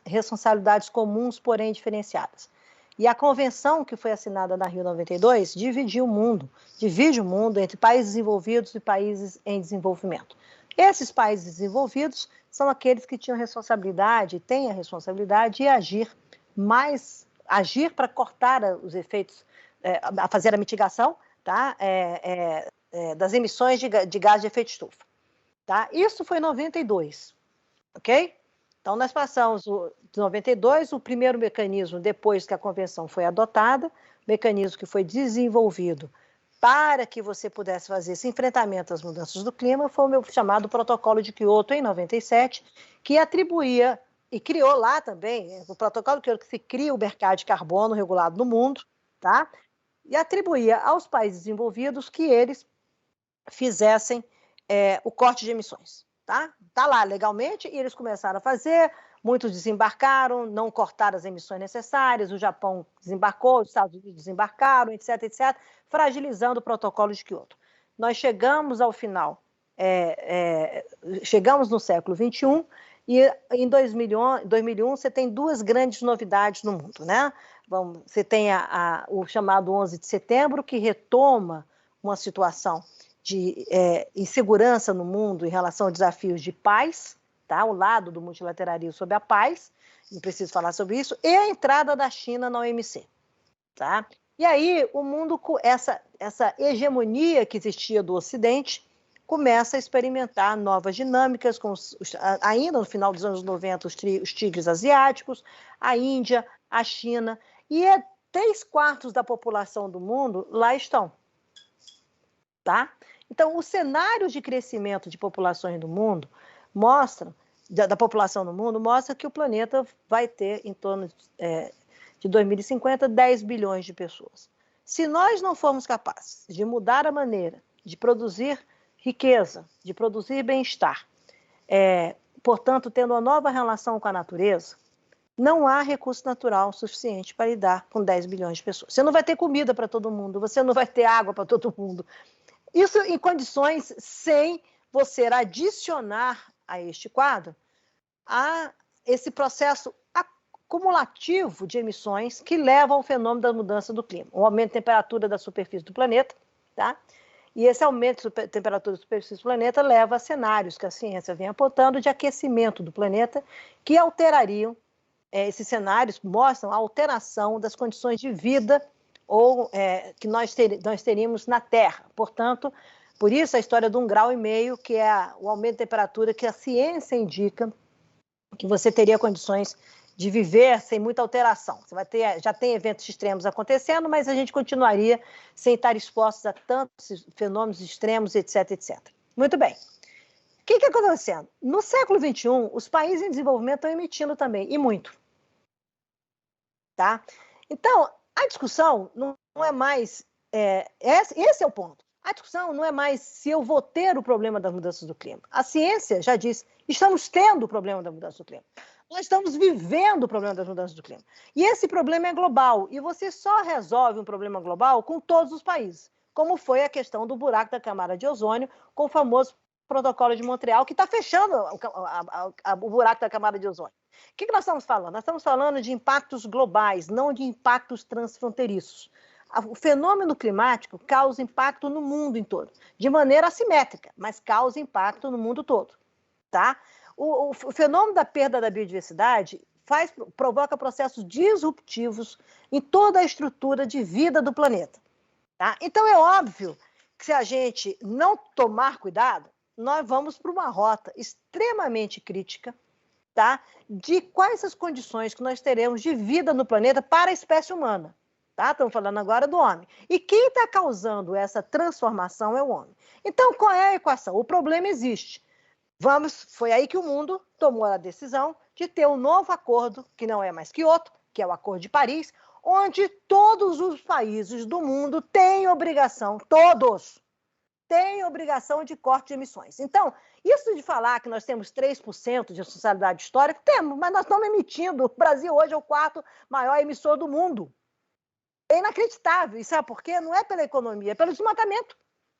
responsabilidades comuns, porém diferenciadas. E a convenção que foi assinada na Rio 92 divide o mundo entre países desenvolvidos e países em desenvolvimento. Esses países desenvolvidos são aqueles que tinham responsabilidade, têm a responsabilidade de agir para cortar os efeitos, a fazer a mitigação, tá? Das emissões de gás de efeito estufa. Tá? Isso foi em 92, ok? Então, nós passamos de 92, o primeiro mecanismo, depois que a convenção foi adotada, mecanismo que foi desenvolvido para que você pudesse fazer esse enfrentamento às mudanças do clima, foi o meu chamado Protocolo de Quioto, em 97, que atribuía, e criou lá também, o Protocolo de Quioto que se cria o mercado de carbono regulado no mundo, tá? E atribuía aos países desenvolvidos que eles fizessem o corte de emissões. Tá lá legalmente, e eles começaram a fazer, muitos desembarcaram, não cortaram as emissões necessárias, o Japão desembarcou, os Estados Unidos desembarcaram, etc., etc., fragilizando o Protocolo de Quioto. Nós chegamos ao final, chegamos no século XXI, e em 2001 você tem duas grandes novidades no mundo, né? Você tem o chamado 11 de setembro, que retoma uma situação de insegurança no mundo em relação a desafios de paz, tá? O lado do multilateralismo sobre a paz, não preciso falar sobre isso, e a entrada da China na OMC. Tá? E aí o mundo, essa hegemonia que existia do Ocidente, começa a experimentar novas dinâmicas, ainda no final dos anos 90, os tigres asiáticos, a Índia, a China, e 3/4 da população do mundo lá estão. Tá? Então, os cenários de crescimento de populações do mundo mostram, da população do mundo, mostra que o planeta vai ter, em torno de 2050, 10 bilhões de pessoas. Se nós não formos capazes de mudar a maneira de produzir riqueza, de produzir bem-estar, portanto, tendo uma nova relação com a natureza, não há recurso natural suficiente para lidar com 10 bilhões de pessoas. Você não vai ter comida para todo mundo, você não vai ter água para todo mundo. Isso em condições sem você adicionar a este quadro a esse processo acumulativo de emissões que leva ao fenômeno da mudança do clima, o aumento de temperatura da superfície do planeta, tá? E esse aumento de temperatura da superfície do planeta leva a cenários que a ciência vem apontando de aquecimento do planeta que alterariam, esses cenários mostram a alteração das condições de vida que nós teríamos na Terra. Portanto, por isso a história de 1,5 graus, que é o aumento de temperatura que a ciência indica que você teria condições de viver sem muita alteração. Você vai ter, já tem eventos extremos acontecendo, mas a gente continuaria sem estar expostos a tantos fenômenos extremos, etc, etc. Muito bem. O que está acontecendo? No século XXI, os países em desenvolvimento estão emitindo também, e muito. Tá? Então, a discussão não é mais... esse é o ponto. A discussão não é mais se eu vou ter o problema das mudanças do clima. A ciência já diz, estamos tendo o problema da mudança do clima. Nós estamos vivendo o problema das mudanças do clima. E esse problema é global. E você só resolve um problema global com todos os países, como foi a questão do buraco da camada de ozônio, com o famoso Protocolo de Montreal, que está fechando o buraco da camada de ozônio. O que nós estamos falando? Nós estamos falando de impactos globais, não de impactos transfronteiriços. O fenômeno climático causa impacto no mundo em todo, de maneira assimétrica, mas causa impacto no mundo todo. Tá? O fenômeno da perda da biodiversidade provoca processos disruptivos em toda a estrutura de vida do planeta. Tá? Então, é óbvio que se a gente não tomar cuidado, nós vamos para uma rota extremamente crítica, tá? De quais as condições que nós teremos de vida no planeta para a espécie humana. Tá? Estamos falando agora do homem. E quem está causando essa transformação é o homem. Então, qual é a equação? O problema existe. Foi aí que o mundo tomou a decisão de ter um novo acordo, que não é mais Kyoto, que é o Acordo de Paris, onde todos os países do mundo têm obrigação, todos, têm obrigação de corte de emissões. Então, isso de falar que nós temos 3% de responsabilidade histórica, temos, mas nós estamos emitindo. O Brasil hoje é o quarto maior emissor do mundo. É inacreditável. E sabe por quê? Não é pela economia, é pelo desmatamento.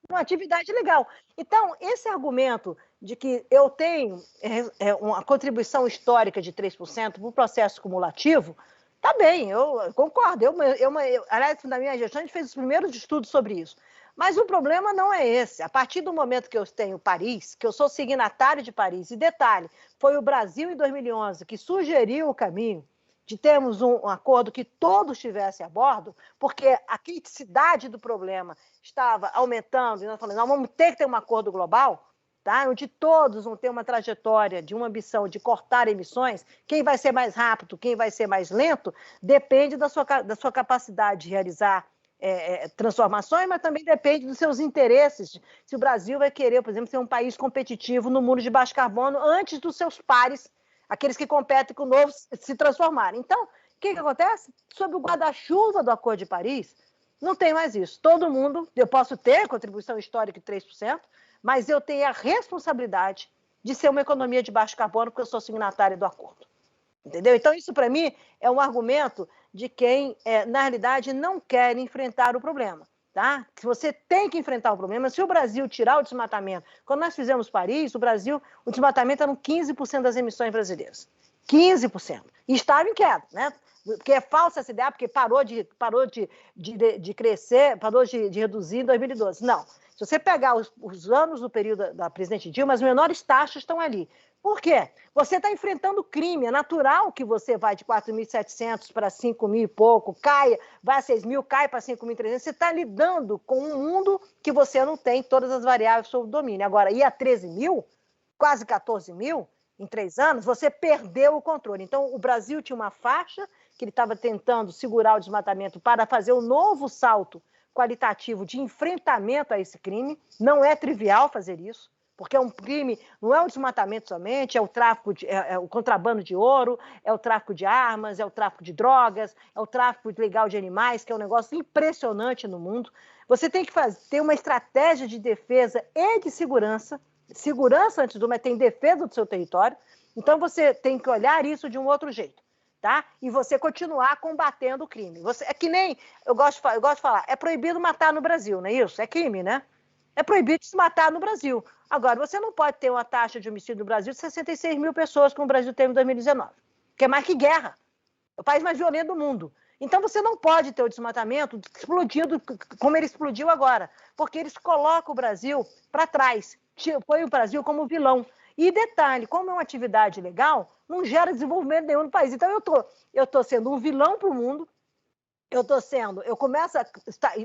Uma atividade legal. Então, esse argumento de que eu tenho uma contribuição histórica de 3% para o processo cumulativo, tá bem, eu concordo. Aliás, na minha gestão, a gente fez os primeiros estudos sobre isso. Mas o problema não é esse. A partir do momento que eu tenho Paris, que eu sou signatário de Paris, e detalhe, foi o Brasil em 2011 que sugeriu o caminho de termos um acordo que todos estivessem a bordo, porque a criticidade do problema estava aumentando, e nós falamos, nós vamos ter que ter um acordo global, tá? Onde todos vão ter uma trajetória de uma ambição de cortar emissões. Quem vai ser mais rápido, quem vai ser mais lento, depende da sua capacidade de realizar transformações, mas também depende dos seus interesses. Se o Brasil vai querer, por exemplo, ser um país competitivo no mundo de baixo carbono antes dos seus pares, aqueles que competem com o novo, se transformarem. Então, o que acontece? Sob o guarda-chuva do Acordo de Paris, não tem mais isso. Todo mundo, eu posso ter contribuição histórica de 3%, mas eu tenho a responsabilidade de ser uma economia de baixo carbono, porque eu sou signatária do acordo. Entendeu? Então, isso, para mim, é um argumento de quem, na realidade, não quer enfrentar o problema. Tá? Se você tem que enfrentar o problema, se o Brasil tirar o desmatamento, quando nós fizemos Paris, o desmatamento era 15% das emissões brasileiras. 15%. E estava em queda, né? Porque é falsa essa ideia, porque parou de crescer, parou de reduzir em 2012. Não. Se você pegar os anos do período da presidente Dilma, as menores taxas estão ali. Por quê? Você está enfrentando crime. É natural que você vai de 4.700 para 5.000 e pouco, vai a 6.000, cai para 5.300. Você está lidando com um mundo que você não tem todas as variáveis sob domínio. Agora, ir a 13.000, quase 14.000 em 3 anos, você perdeu o controle. Então, o Brasil tinha uma faixa que ele estava tentando segurar o desmatamento para fazer um novo salto qualitativo de enfrentamento a esse crime. Não é trivial fazer isso, porque é um crime, não é o desmatamento somente, é o tráfico, é o contrabando de ouro, é o tráfico de armas, é o tráfico de drogas, é o tráfico ilegal de animais, que é um negócio impressionante no mundo. Você tem que ter uma estratégia de defesa e de segurança antes de tudo, mas tem defesa do seu território. Então você tem que olhar isso de um outro jeito, tá? E você continuar combatendo o crime. É que nem, eu gosto de falar, é proibido matar no Brasil, não é isso? É crime, né? É proibido se matar no Brasil. Agora, você não pode ter uma taxa de homicídio no Brasil de 66.000 pessoas, como o Brasil teve em 2019, que é mais que guerra. É o país mais violento do mundo. Então, você não pode ter o desmatamento explodindo como ele explodiu agora, porque eles colocam o Brasil para trás, põe o Brasil como vilão. E detalhe, como é uma atividade legal, não gera desenvolvimento nenhum no país. Então, eu estou sendo um vilão para o mundo,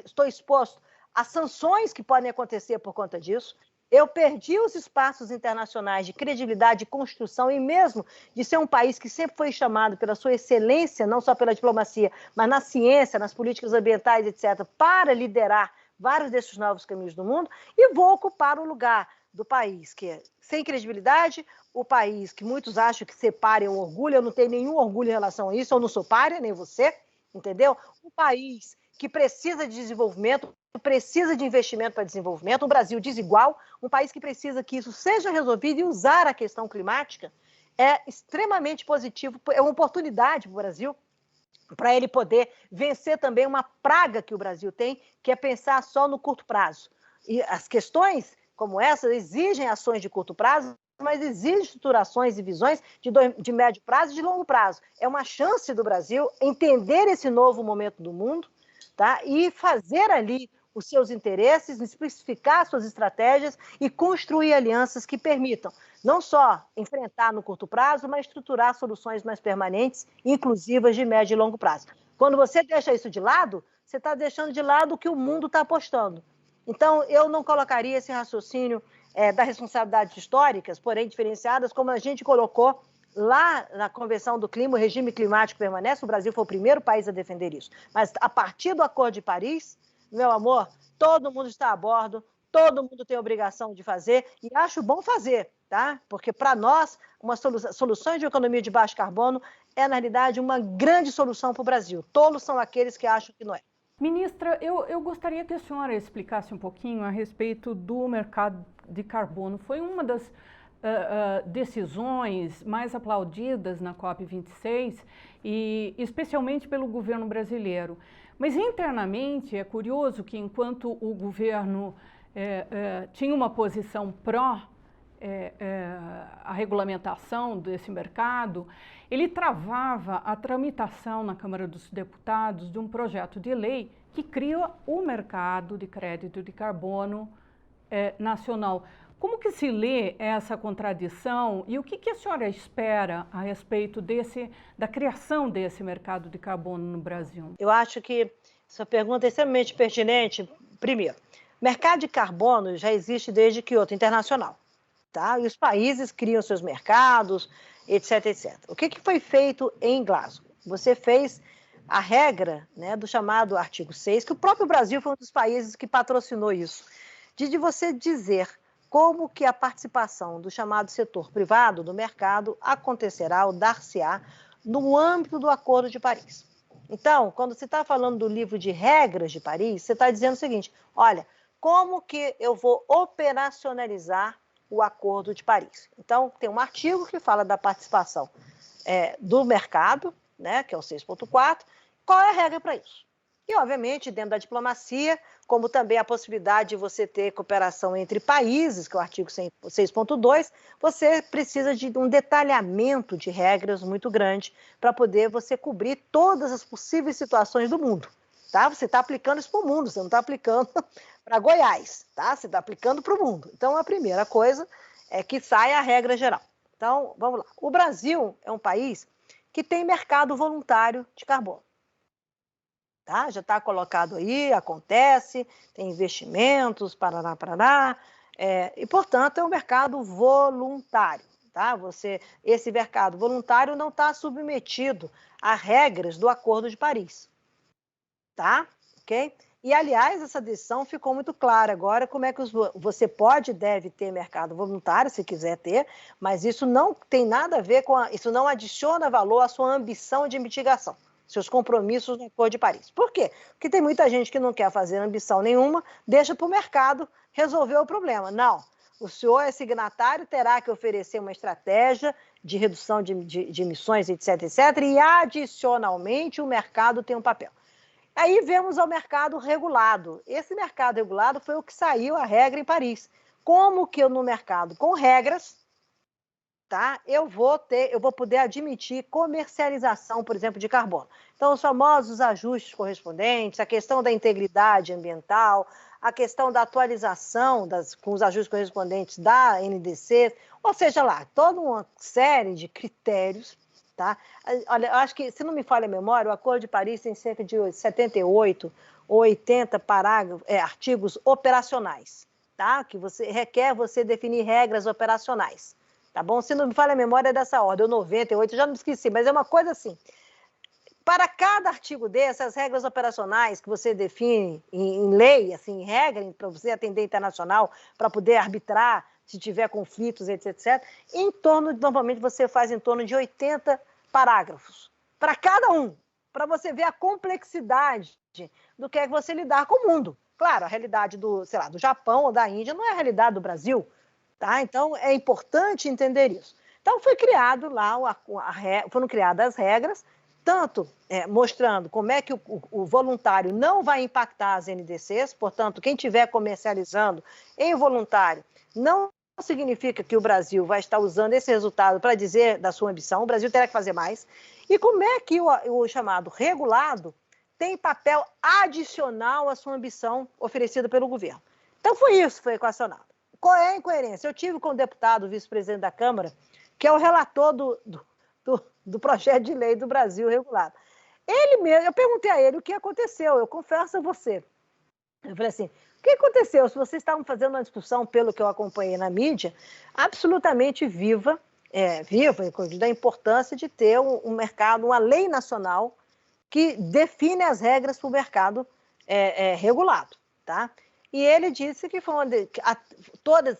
estou exposto a sanções que podem acontecer por conta disso. Eu perdi os espaços internacionais de credibilidade, de construção e mesmo de ser um país que sempre foi chamado pela sua excelência, não só pela diplomacia, mas na ciência, nas políticas ambientais, etc., para liderar vários desses novos caminhos do mundo, e vou ocupar o lugar do país que é sem credibilidade, o país que muitos acham que ser pária é um orgulho. Eu não tenho nenhum orgulho em relação a isso, eu não sou pária, nem você, entendeu? Um país que precisa de desenvolvimento, precisa de investimento para desenvolvimento, um Brasil desigual, um país que precisa que isso seja resolvido, e usar a questão climática é extremamente positivo, é uma oportunidade para o Brasil, para ele poder vencer também uma praga que o Brasil tem, que é pensar só no curto prazo. E as questões como essa exigem ações de curto prazo, mas exigem estruturações e visões de médio prazo e de longo prazo. É uma chance do Brasil entender esse novo momento do mundo, tá? E fazer ali os seus interesses, especificar suas estratégias e construir alianças que permitam não só enfrentar no curto prazo, mas estruturar soluções mais permanentes, inclusivas de médio e longo prazo. Quando você deixa isso de lado, você está deixando de lado o que o mundo está apostando. Então, eu não colocaria esse raciocínio das responsabilidades históricas, porém diferenciadas, como a gente colocou lá na Convenção do Clima, o regime climático permanece, o Brasil foi o primeiro país a defender isso. Mas a partir do Acordo de Paris, meu amor, todo mundo está a bordo, todo mundo tem a obrigação de fazer, e acho bom fazer, tá? Porque para nós, soluções de economia de baixo carbono é, na realidade, uma grande solução para o Brasil. Tolos são aqueles que acham que não é. Ministra, eu gostaria que a senhora explicasse um pouquinho a respeito do mercado de carbono. Foi uma das decisões mais aplaudidas na COP26, e especialmente pelo governo brasileiro. Mas internamente é curioso que enquanto o governo tinha uma posição pró a regulamentação desse mercado, ele travava a tramitação na Câmara dos Deputados de um projeto de lei que cria o mercado de crédito de carbono nacional. Como que se lê essa contradição e o que a senhora espera a respeito da criação desse mercado de carbono no Brasil? Eu acho que essa pergunta é extremamente pertinente. Primeiro, mercado de carbono já existe desde Kyoto Internacional, tá? E os países criam seus mercados, etc, etc. O que foi feito em Glasgow? Você fez a regra, né, do chamado artigo 6, que o próprio Brasil foi um dos países que patrocinou isso, de você dizer como que a participação do chamado setor privado do mercado acontecerá ou dar-se-á no âmbito do Acordo de Paris. Então, quando você está falando do livro de regras de Paris, você está dizendo o seguinte, olha, como que eu vou operacionalizar o Acordo de Paris? Então, tem um artigo que fala da participação do mercado, né, que é o 6.4, qual é a regra para isso? E, obviamente, dentro da diplomacia, como também a possibilidade de você ter cooperação entre países, que é o artigo 6.2, você precisa de um detalhamento de regras muito grande para poder você cobrir todas as possíveis situações do mundo. Tá? Você está aplicando isso para o mundo, você não está aplicando para Goiás, tá? Você está aplicando para o mundo. Então, a primeira coisa é que saia a regra geral. Então, vamos lá. O Brasil é um país que tem mercado voluntário de carbono. Tá? Já está colocado aí, acontece, tem investimentos, parará, e, portanto, é um mercado voluntário. Tá? Esse mercado voluntário não está submetido a regras do Acordo de Paris. Tá? Ok? E, aliás, essa decisão ficou muito clara agora, como é que você pode e deve ter mercado voluntário, se quiser ter, mas isso não tem nada a ver isso não adiciona valor à sua ambição de mitigação, seus compromissos no Acordo de Paris. Por quê? Porque tem muita gente que não quer fazer ambição nenhuma, deixa para o mercado resolver o problema. Não, o senhor é signatário, terá que oferecer uma estratégia de redução de emissões, etc, etc, e, adicionalmente, o mercado tem um papel. Aí vemos ao mercado regulado. Esse mercado regulado foi o que saiu a regra em Paris. Como que eu, no mercado com regras, tá, eu vou poder admitir comercialização, por exemplo, de carbono. Então, os famosos ajustes correspondentes, a questão da integridade ambiental, a questão da atualização com os ajustes correspondentes da NDC, ou seja lá, toda uma série de critérios. Tá? Olha, eu acho que, se não me falha a memória, o Acordo de Paris tem cerca de 78 ou 80 artigos operacionais, tá? Que requer você definir regras operacionais, tá bom? Se não me falha a memória, é dessa ordem, ou 98, eu já não me esqueci, mas é uma coisa assim. Para cada artigo desse, as regras operacionais que você define em lei, assim, em regra, para você atender internacional, para poder arbitrar, se tiver conflitos, etc. Normalmente você faz em torno de 80 parágrafos, para cada um, para você ver a complexidade do que é você lidar com o mundo. Claro, a realidade do Japão ou da Índia não é a realidade do Brasil, tá? Então, é importante entender isso. Então, foi criado lá, foram criadas as regras, tanto mostrando como é que o voluntário não vai impactar as NDCs, portanto, quem estiver comercializando em voluntário não significa que o Brasil vai estar usando esse resultado para dizer da sua ambição, o Brasil terá que fazer mais. E como é que o chamado regulado tem papel adicional à sua ambição oferecida pelo governo. Então, foi equacionado. Qual é a incoerência? Eu tive com o deputado, vice-presidente da Câmara, que é o relator do projeto de lei do Brasil regulado. Ele mesmo, eu perguntei a ele o que aconteceu, eu confesso a você. Eu falei assim, O que aconteceu? Se vocês estavam fazendo uma discussão, pelo que eu acompanhei na mídia, absolutamente viva, da importância de ter um mercado, uma lei nacional que define as regras para o mercado regulado, tá? E ele disse que foi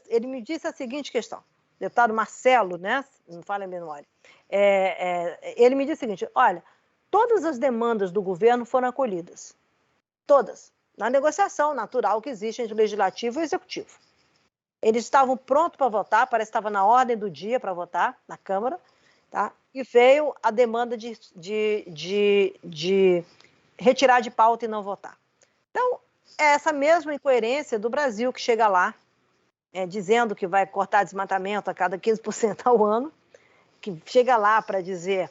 ele me disse a seguinte questão, o deputado Marcelo, né? Não fala a memória. Ele me disse o seguinte: olha, todas as demandas do governo foram acolhidas, todas, na negociação natural que existe entre o legislativo e o executivo. Eles estavam prontos para votar, parece que estava na ordem do dia para votar na Câmara, tá? E veio a demanda de retirar de pauta e não votar. Então, é essa mesma incoerência do Brasil, que chega lá, dizendo que vai cortar desmatamento a cada 15% ao ano, que chega lá para dizer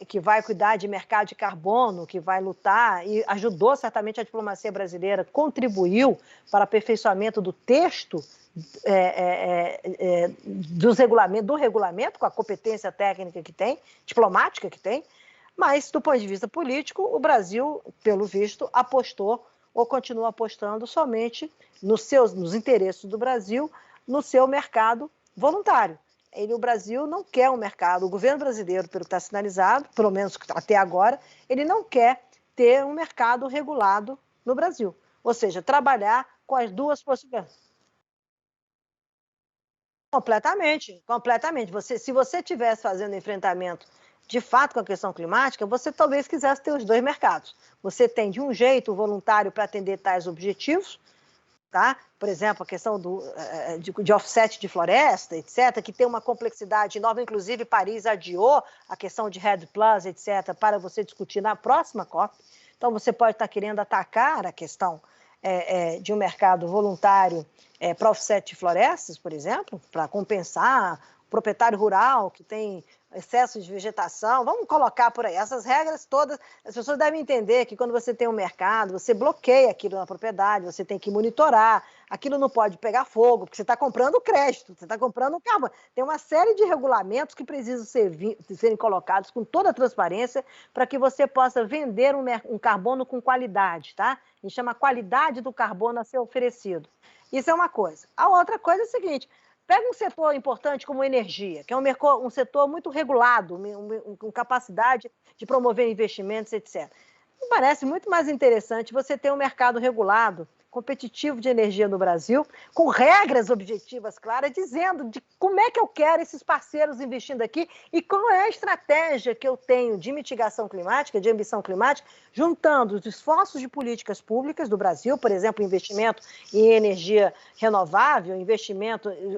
que vai cuidar de mercado de carbono, que vai lutar, e ajudou certamente a diplomacia brasileira, contribuiu para o aperfeiçoamento do texto do regulamento, com a competência técnica que tem, diplomática que tem, mas, do ponto de vista político, o Brasil, pelo visto, apostou ou continua apostando somente nos interesses do Brasil, no seu mercado voluntário. O Brasil não quer um mercado, o governo brasileiro, pelo que está sinalizado, pelo menos até agora, ele não quer ter um mercado regulado no Brasil. Ou seja, trabalhar com as duas possibilidades. Completamente, completamente. Se você estivesse fazendo enfrentamento de fato com a questão climática, você talvez quisesse ter os dois mercados. Você tem, de um jeito, o voluntário para atender tais objetivos, tá? Por exemplo, a questão de offset de floresta, etc., que tem uma complexidade nova, inclusive Paris adiou a questão de REDD+, etc., para você discutir na próxima COP. Então, você pode estar querendo atacar a questão de um mercado voluntário para offset de florestas, por exemplo, para compensar o proprietário rural que tem excesso de vegetação, vamos colocar por aí. Essas regras todas, as pessoas devem entender que quando você tem um mercado, você bloqueia aquilo na propriedade, você tem que monitorar, aquilo não pode pegar fogo, porque você está comprando crédito, você está comprando um carbono. Tem uma série de regulamentos que precisam serem colocados com toda a transparência para que você possa vender um carbono com qualidade, tá? A gente chama qualidade do carbono a ser oferecido. Isso é uma coisa. A outra coisa é o seguinte: pega um setor importante como energia, que é um setor muito regulado, com capacidade de promover investimentos, etc. Me parece muito mais interessante você ter um mercado regulado, competitivo de energia no Brasil, com regras objetivas claras, dizendo de como é que eu quero esses parceiros investindo aqui e qual é a estratégia que eu tenho de mitigação climática, de ambição climática, juntando os esforços de políticas públicas do Brasil, por exemplo, investimento em energia renovável,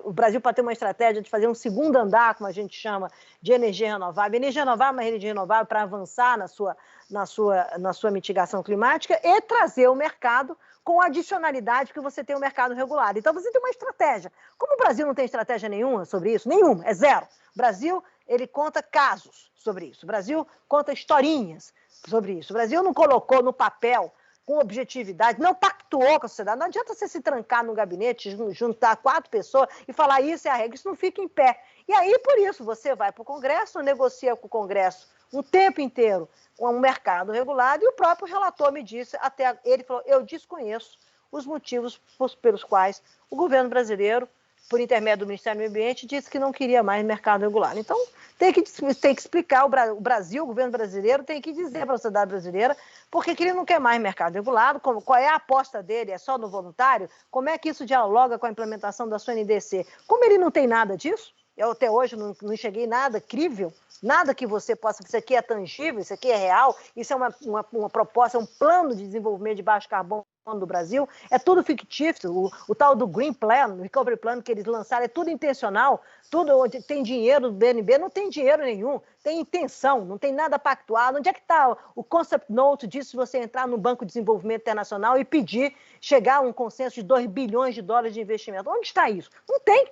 o Brasil pode ter uma estratégia de fazer um segundo andar, como a gente chama, de energia renovável. Energia renovável é uma energia renovável para avançar na sua mitigação climática e trazer o mercado com adicionalidade que você tem um mercado regulado. Então, você tem uma estratégia. Como o Brasil não tem estratégia nenhuma sobre isso, nenhuma, é zero. O Brasil, ele conta casos sobre isso. O Brasil conta historinhas sobre isso. O Brasil não colocou no papel com objetividade, não pactuou com a sociedade. Não adianta você se trancar no gabinete, juntar 4 pessoas e falar isso é a regra, isso não fica em pé. E aí, por isso, você vai para o Congresso, negocia com o Congresso o tempo inteiro um mercado regulado, e o próprio relator me disse, ele falou, eu desconheço os motivos pelos quais o governo brasileiro, por intermédio do Ministério do Meio Ambiente, disse que não queria mais mercado regulado. Então, tem que explicar, o Brasil, o governo brasileiro, tem que dizer para a sociedade brasileira por que ele não quer mais mercado regulado, qual é a aposta dele, é só no voluntário, como é que isso dialoga com a implementação da sua NDC. Como ele não tem nada disso, eu até hoje não enxerguei nada crível, nada que você possa, isso aqui é tangível, isso aqui é real, isso é uma proposta, é um plano de desenvolvimento de baixo carbono do Brasil, é tudo fictício, o tal do Green Plan, o Recovery Plan que eles lançaram, é tudo intencional, tudo onde tem dinheiro do BNB, não tem dinheiro nenhum, tem intenção, não tem nada pactuado. Onde é que está o concept note disso, se você entrar no Banco de Desenvolvimento Internacional e chegar a um consenso de $2 bilhões de investimento? Onde está isso? Não tem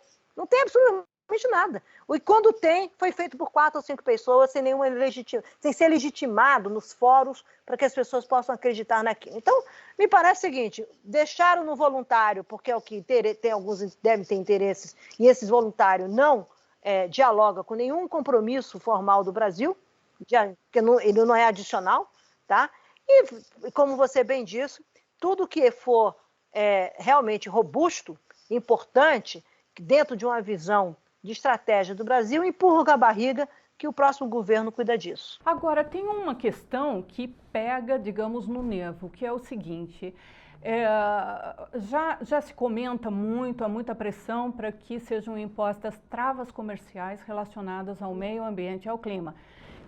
absolutamente nada. E quando tem, foi feito por 4 ou 5 pessoas sem ser legitimado nos fóruns para que as pessoas possam acreditar naquilo. Então, me parece o seguinte: deixaram no voluntário, porque é o que tem alguns devem ter interesses, e esses voluntários não dialogam com nenhum compromisso formal do Brasil, porque ele não é adicional, tá? E, como você bem disse, tudo que for realmente robusto, importante, dentro de uma visão de estratégia do Brasil, empurra com a barriga que o próximo governo cuida disso. Agora, tem uma questão que pega, digamos, no nervo, que é o seguinte: já se comenta muito, há muita pressão para que sejam impostas travas comerciais relacionadas ao meio ambiente e ao clima.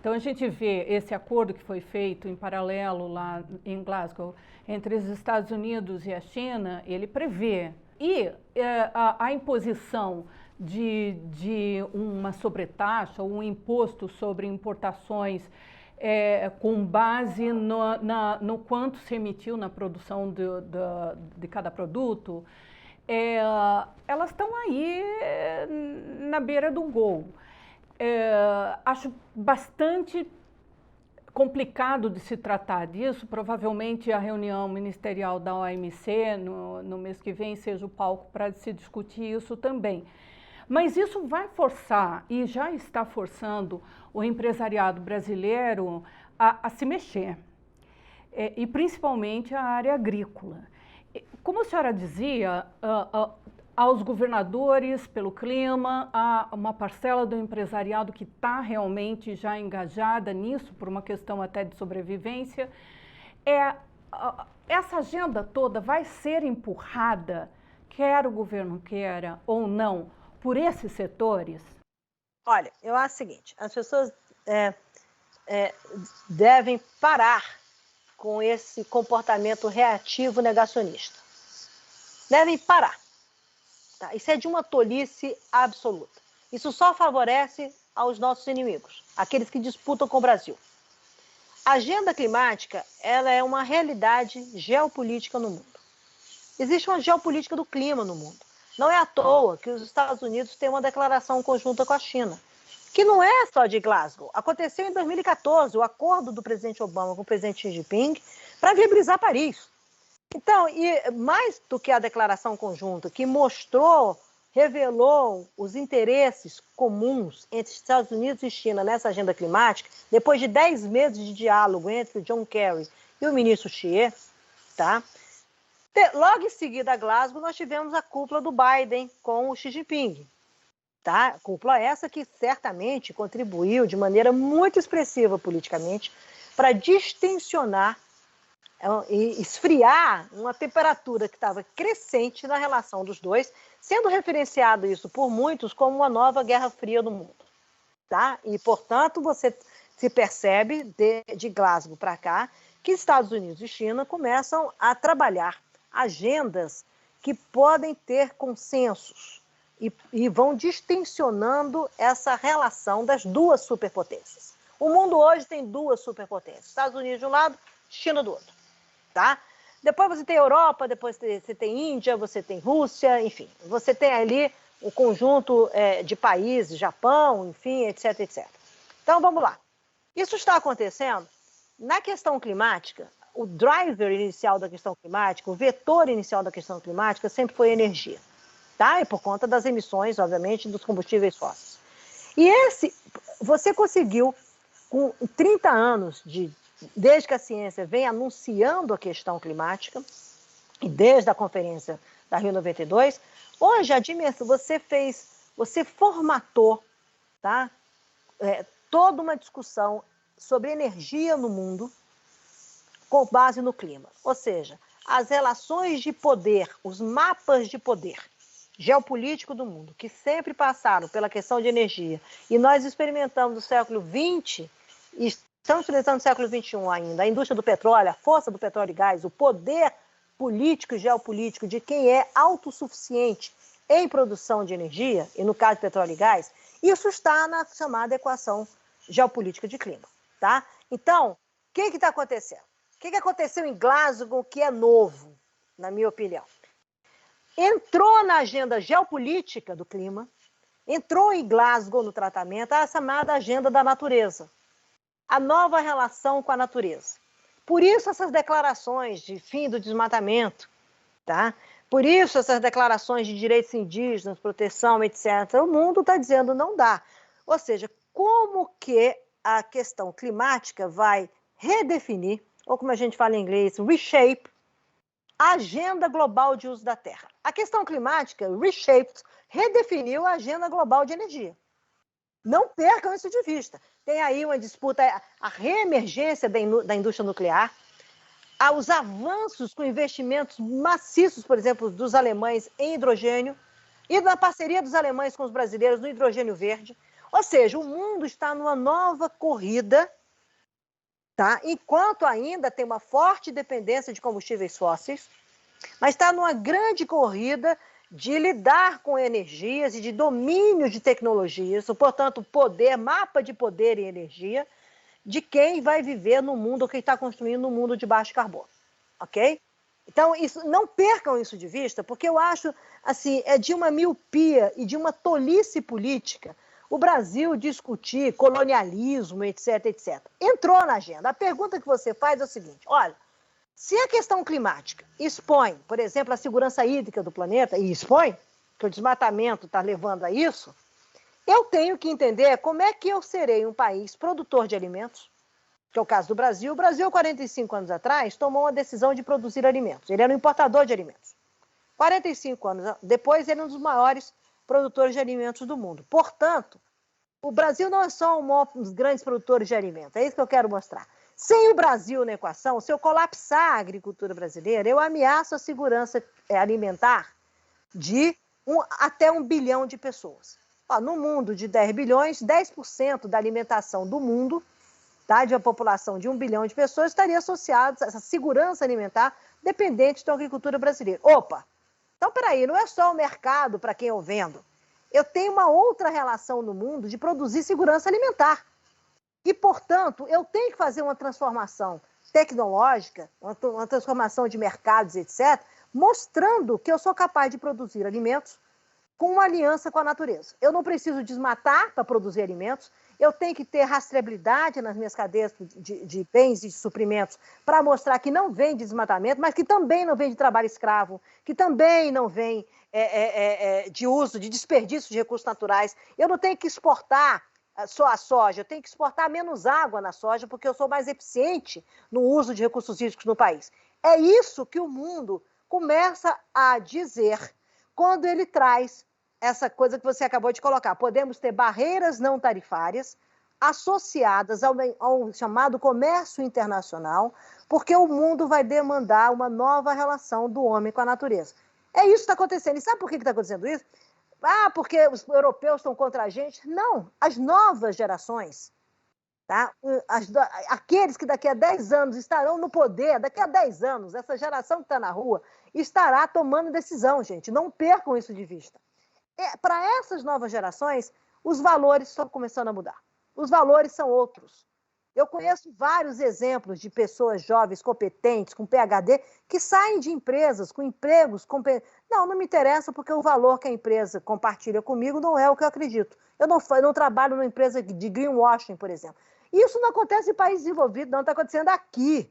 Então, a gente vê esse acordo que foi feito em paralelo lá em Glasgow entre os Estados Unidos e a China, ele prevê. E a imposição de uma sobretaxa ou um imposto sobre importações com base no quanto se emitiu na produção de cada produto, elas estão aí na beira do gol. Acho bastante complicado de se tratar disso. Provavelmente a reunião ministerial da OMC no mês que vem seja o palco para se discutir isso também. Mas isso vai forçar, e já está forçando, o empresariado brasileiro a se mexer, e principalmente a área agrícola. Como a senhora dizia, aos governadores pelo clima, há uma parcela do empresariado que está realmente já engajada nisso, por uma questão até de sobrevivência. Essa agenda toda vai ser empurrada, quer o governo queira ou não, por esses setores? Olha, eu acho o seguinte: as pessoas devem parar com esse comportamento reativo negacionista. Devem parar. Tá? Isso é de uma tolice absoluta. Isso só favorece aos nossos inimigos, aqueles que disputam com o Brasil. A agenda climática, ela é uma realidade geopolítica no mundo. Existe uma geopolítica do clima no mundo. Não é à toa que os Estados Unidos têm uma declaração conjunta com a China, que não é só de Glasgow. Aconteceu em 2014, o acordo do presidente Obama com o presidente Xi Jinping para viabilizar Paris. Então, e mais do que a declaração conjunta, que revelou os interesses comuns entre Estados Unidos e China nessa agenda climática, depois de 10 meses de diálogo entre o John Kerry e o ministro Xi, tá? Logo em seguida a Glasgow, nós tivemos a cúpula do Biden com o Xi Jinping. Tá? Cúpula essa que certamente contribuiu de maneira muito expressiva politicamente para distensionar e esfriar uma temperatura que estava crescente na relação dos dois, sendo referenciado isso por muitos como uma nova Guerra Fria no mundo. Tá? E, portanto, você se percebe de Glasgow para cá que Estados Unidos e China começam a trabalhar agendas que podem ter consensos e vão distensionando essa relação das duas superpotências. O mundo hoje tem duas superpotências, Estados Unidos de um lado, China do outro. Tá? Depois você tem Europa, depois você tem Índia, você tem Rússia, enfim. Você tem ali o conjunto de países, Japão, enfim, etc, etc. Então, vamos lá. Isso está acontecendo na questão climática. O driver inicial da questão climática, o vetor inicial da questão climática sempre foi a energia, tá? E por conta das emissões, obviamente, dos combustíveis fósseis. E você conseguiu, com 30 anos, desde que a ciência vem anunciando a questão climática, e desde a conferência da Rio 92, hoje a dimensão, você formatou, tá? Toda uma discussão sobre energia no mundo, com base no clima. Ou seja, as relações de poder, os mapas de poder geopolítico do mundo, que sempre passaram pela questão de energia, e nós experimentamos no século XX, e estamos experimentando no século XXI ainda, a indústria do petróleo, a força do petróleo e gás, o poder político e geopolítico de quem é autossuficiente em produção de energia, e no caso de petróleo e gás, isso está na chamada equação geopolítica de clima. Tá? Então, o que está acontecendo? O que aconteceu em Glasgow que é novo, na minha opinião? Entrou na agenda geopolítica do clima, entrou em Glasgow no tratamento a chamada agenda da natureza, a nova relação com a natureza. Por isso essas declarações de fim do desmatamento, tá? Por isso essas declarações de direitos indígenas, proteção, etc. O mundo está dizendo não dá. Ou seja, como que a questão climática vai redefinir, ou como a gente fala em inglês, reshape, a Agenda Global de Uso da Terra. A questão climática, Reshaped, redefiniu a Agenda Global de Energia. Não percam isso de vista. Tem aí uma disputa, a reemergência da indústria nuclear, os avanços com investimentos maciços, por exemplo, dos alemães em hidrogênio, e na parceria dos alemães com os brasileiros no hidrogênio verde. Ou seja, o mundo está numa nova corrida, tá? Enquanto ainda tem uma forte dependência de combustíveis fósseis, mas está numa grande corrida de lidar com energias e de domínio de tecnologias, portanto, poder, mapa de poder e energia, de quem vai viver no mundo, ou quem está construindo um mundo de baixo carbono, ok? Então, não percam isso de vista, porque eu acho, assim, é de uma miopia e de uma tolice política o Brasil discutir colonialismo, etc, etc. Entrou na agenda. A pergunta que você faz é o seguinte, olha, se a questão climática expõe, por exemplo, a segurança hídrica do planeta, e expõe, que o desmatamento está levando a isso, eu tenho que entender como é que eu serei um país produtor de alimentos, que é o caso do Brasil. O Brasil, 45 anos atrás, tomou uma decisão de produzir alimentos. Ele era um importador de alimentos. 45 anos depois, ele é um dos maiores produtores de alimentos do mundo. Portanto, o Brasil não é só um dos grandes produtores de alimentos. É isso que eu quero mostrar. Sem o Brasil na equação, se eu colapsar a agricultura brasileira, eu ameaço a segurança alimentar de até 1 bilhão de pessoas. No mundo de 10 bilhões, 10% da alimentação do mundo, tá, de uma população de 1 bilhão de pessoas, estaria associada a essa segurança alimentar dependente da agricultura brasileira. Opa! Então, peraí, não é só o mercado para quem eu vendo. Eu tenho uma outra relação no mundo de produzir segurança alimentar. E, portanto, eu tenho que fazer uma transformação tecnológica, uma transformação de mercados, etc., mostrando que eu sou capaz de produzir alimentos com uma aliança com a natureza. Eu não preciso desmatar para produzir alimentos, eu tenho que ter rastreabilidade nas minhas cadeias de bens e de suprimentos para mostrar que não vem de desmatamento, mas que também não vem de trabalho escravo, que também não vem de uso, de desperdício de recursos naturais. Eu não tenho que exportar só a soja, eu tenho que exportar menos água na soja, porque eu sou mais eficiente no uso de recursos hídricos no país. É isso que o mundo começa a dizer quando ele traz essa coisa que você acabou de colocar. Podemos ter barreiras não tarifárias associadas ao chamado comércio internacional, porque o mundo vai demandar uma nova relação do homem com a natureza. É isso que está acontecendo. E sabe por que está acontecendo isso? Porque os europeus estão contra a gente? Não, as novas gerações, tá? Aqueles que daqui a 10 anos estarão no poder, daqui a 10 anos, essa geração que está na rua, estará tomando decisão, gente. Não percam isso de vista. Para essas novas gerações, os valores estão começando a mudar. Os valores são outros. Eu conheço vários exemplos de pessoas jovens, competentes, com PhD, que saem de empresas com empregos. Não me interessa porque o valor que a empresa compartilha comigo não é o que eu acredito. Eu não trabalho numa empresa de greenwashing, por exemplo. Isso não acontece em país desenvolvido, não, está acontecendo aqui.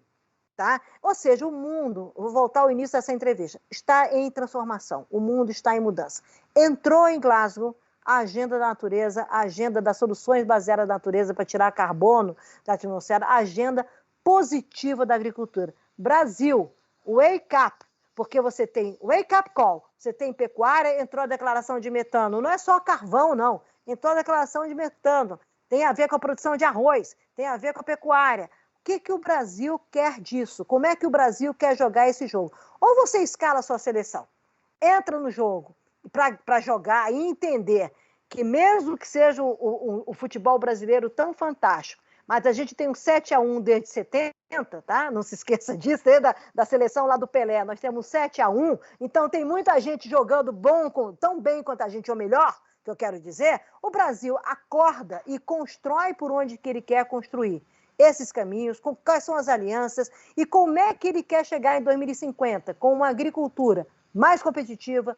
Tá? Ou seja, o mundo, vou voltar ao início dessa entrevista, está em transformação, o mundo está em mudança. Entrou em Glasgow a agenda da natureza, a agenda das soluções baseadas na natureza para tirar carbono da atmosfera, a agenda positiva da agricultura. Brasil, wake up, porque você tem wake up call, você tem pecuária, entrou a declaração de metano, não é só carvão, não, entrou a declaração de metano, tem a ver com a produção de arroz, tem a ver com a pecuária. O que o Brasil quer disso? Como é que o Brasil quer jogar esse jogo? Ou você escala a sua seleção, entra no jogo para jogar e entender que mesmo que seja o futebol brasileiro tão fantástico, mas a gente tem um 7-1 desde 70, tá? Não se esqueça disso, da seleção lá do Pelé, nós temos 7-1, então tem muita gente jogando tão bem quanto a gente, ou melhor, que eu quero dizer, o Brasil acorda e constrói por onde que ele quer construir esses caminhos, quais são as alianças e como é que ele quer chegar em 2050 com uma agricultura mais competitiva,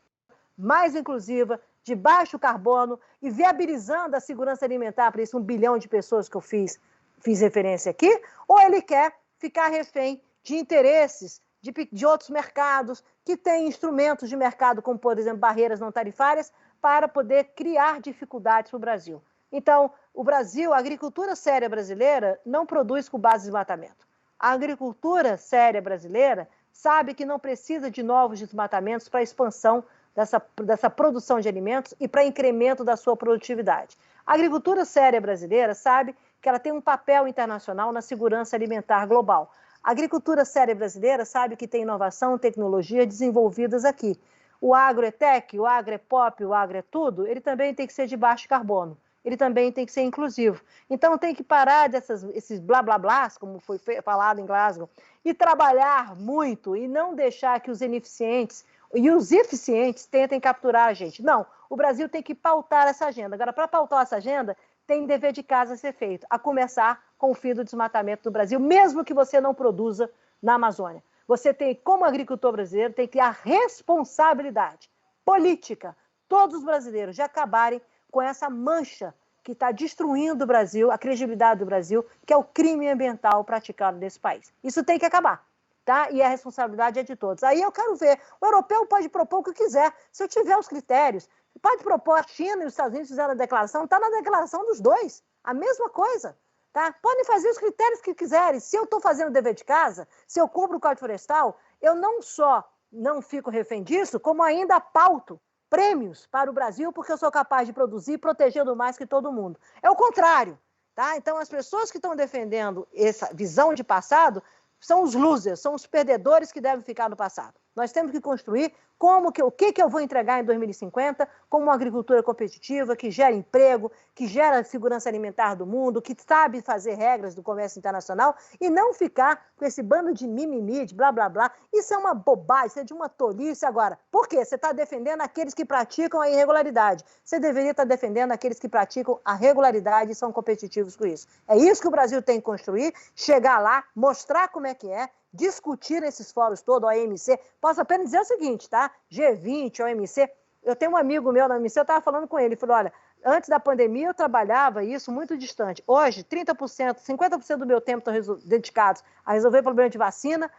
mais inclusiva, de baixo carbono e viabilizando a segurança alimentar para esse 1 bilhão de pessoas que eu fiz referência aqui, ou ele quer ficar refém de interesses de outros mercados que têm instrumentos de mercado, como, por exemplo, barreiras não tarifárias, para poder criar dificuldades para o Brasil. Então, o Brasil, a agricultura séria brasileira não produz com base em desmatamento. A agricultura séria brasileira sabe que não precisa de novos desmatamentos para a expansão dessa produção de alimentos e para incremento da sua produtividade. A agricultura séria brasileira sabe que ela tem um papel internacional na segurança alimentar global. A agricultura séria brasileira sabe que tem inovação, tecnologia desenvolvidas aqui. O agro é tech, o agro é pop, o agro é tudo, ele também tem que ser de baixo carbono. Ele também tem que ser inclusivo. Então, tem que parar esses blá-blá-blás, como foi falado em Glasgow, e trabalhar muito e não deixar que os ineficientes e os eficientes tentem capturar a gente. Não, o Brasil tem que pautar essa agenda. Agora, para pautar essa agenda, tem dever de casa a ser feito, a começar com o fim do desmatamento do Brasil, mesmo que você não produza na Amazônia. Você tem, como agricultor brasileiro, tem que ter a responsabilidade política, todos os brasileiros, de acabarem com essa mancha que está destruindo o Brasil, a credibilidade do Brasil, que é o crime ambiental praticado nesse país. Isso tem que acabar, tá? E a responsabilidade é de todos. Aí eu quero ver, o europeu pode propor o que quiser, se eu tiver os critérios, pode propor, a China e os Estados Unidos fizeram a declaração, está na declaração dos dois, a mesma coisa, tá? Podem fazer os critérios que quiserem, se eu estou fazendo o dever de casa, se eu cumpro o Código Florestal, eu não só não fico refém disso, como ainda pauto prêmios para o Brasil, porque eu sou capaz de produzir, protegendo mais que todo mundo. É o contrário, tá? Então, as pessoas que estão defendendo essa visão de passado são os losers, são os perdedores que devem ficar no passado. Nós temos que construir o que eu vou entregar em 2050 como uma agricultura competitiva, que gera emprego, que gera segurança alimentar do mundo, que sabe fazer regras do comércio internacional e não ficar com esse bando de mimimi, de blá, blá, blá. Isso é uma bobagem, isso é de uma tolice. Agora, por quê? Você está defendendo aqueles que praticam a irregularidade. Você deveria estar defendendo aqueles que praticam a regularidade e são competitivos com isso. É isso que o Brasil tem que construir, chegar lá, mostrar como é que é, discutir nesses fóruns todos, OMC. Posso apenas dizer o seguinte, tá? G20, OMC. Eu tenho um amigo meu na OMC, eu estava falando com ele, ele falou, olha, antes da pandemia eu trabalhava isso muito distante. Hoje, 30%, 50% do meu tempo estão dedicados a resolver problema de vacina,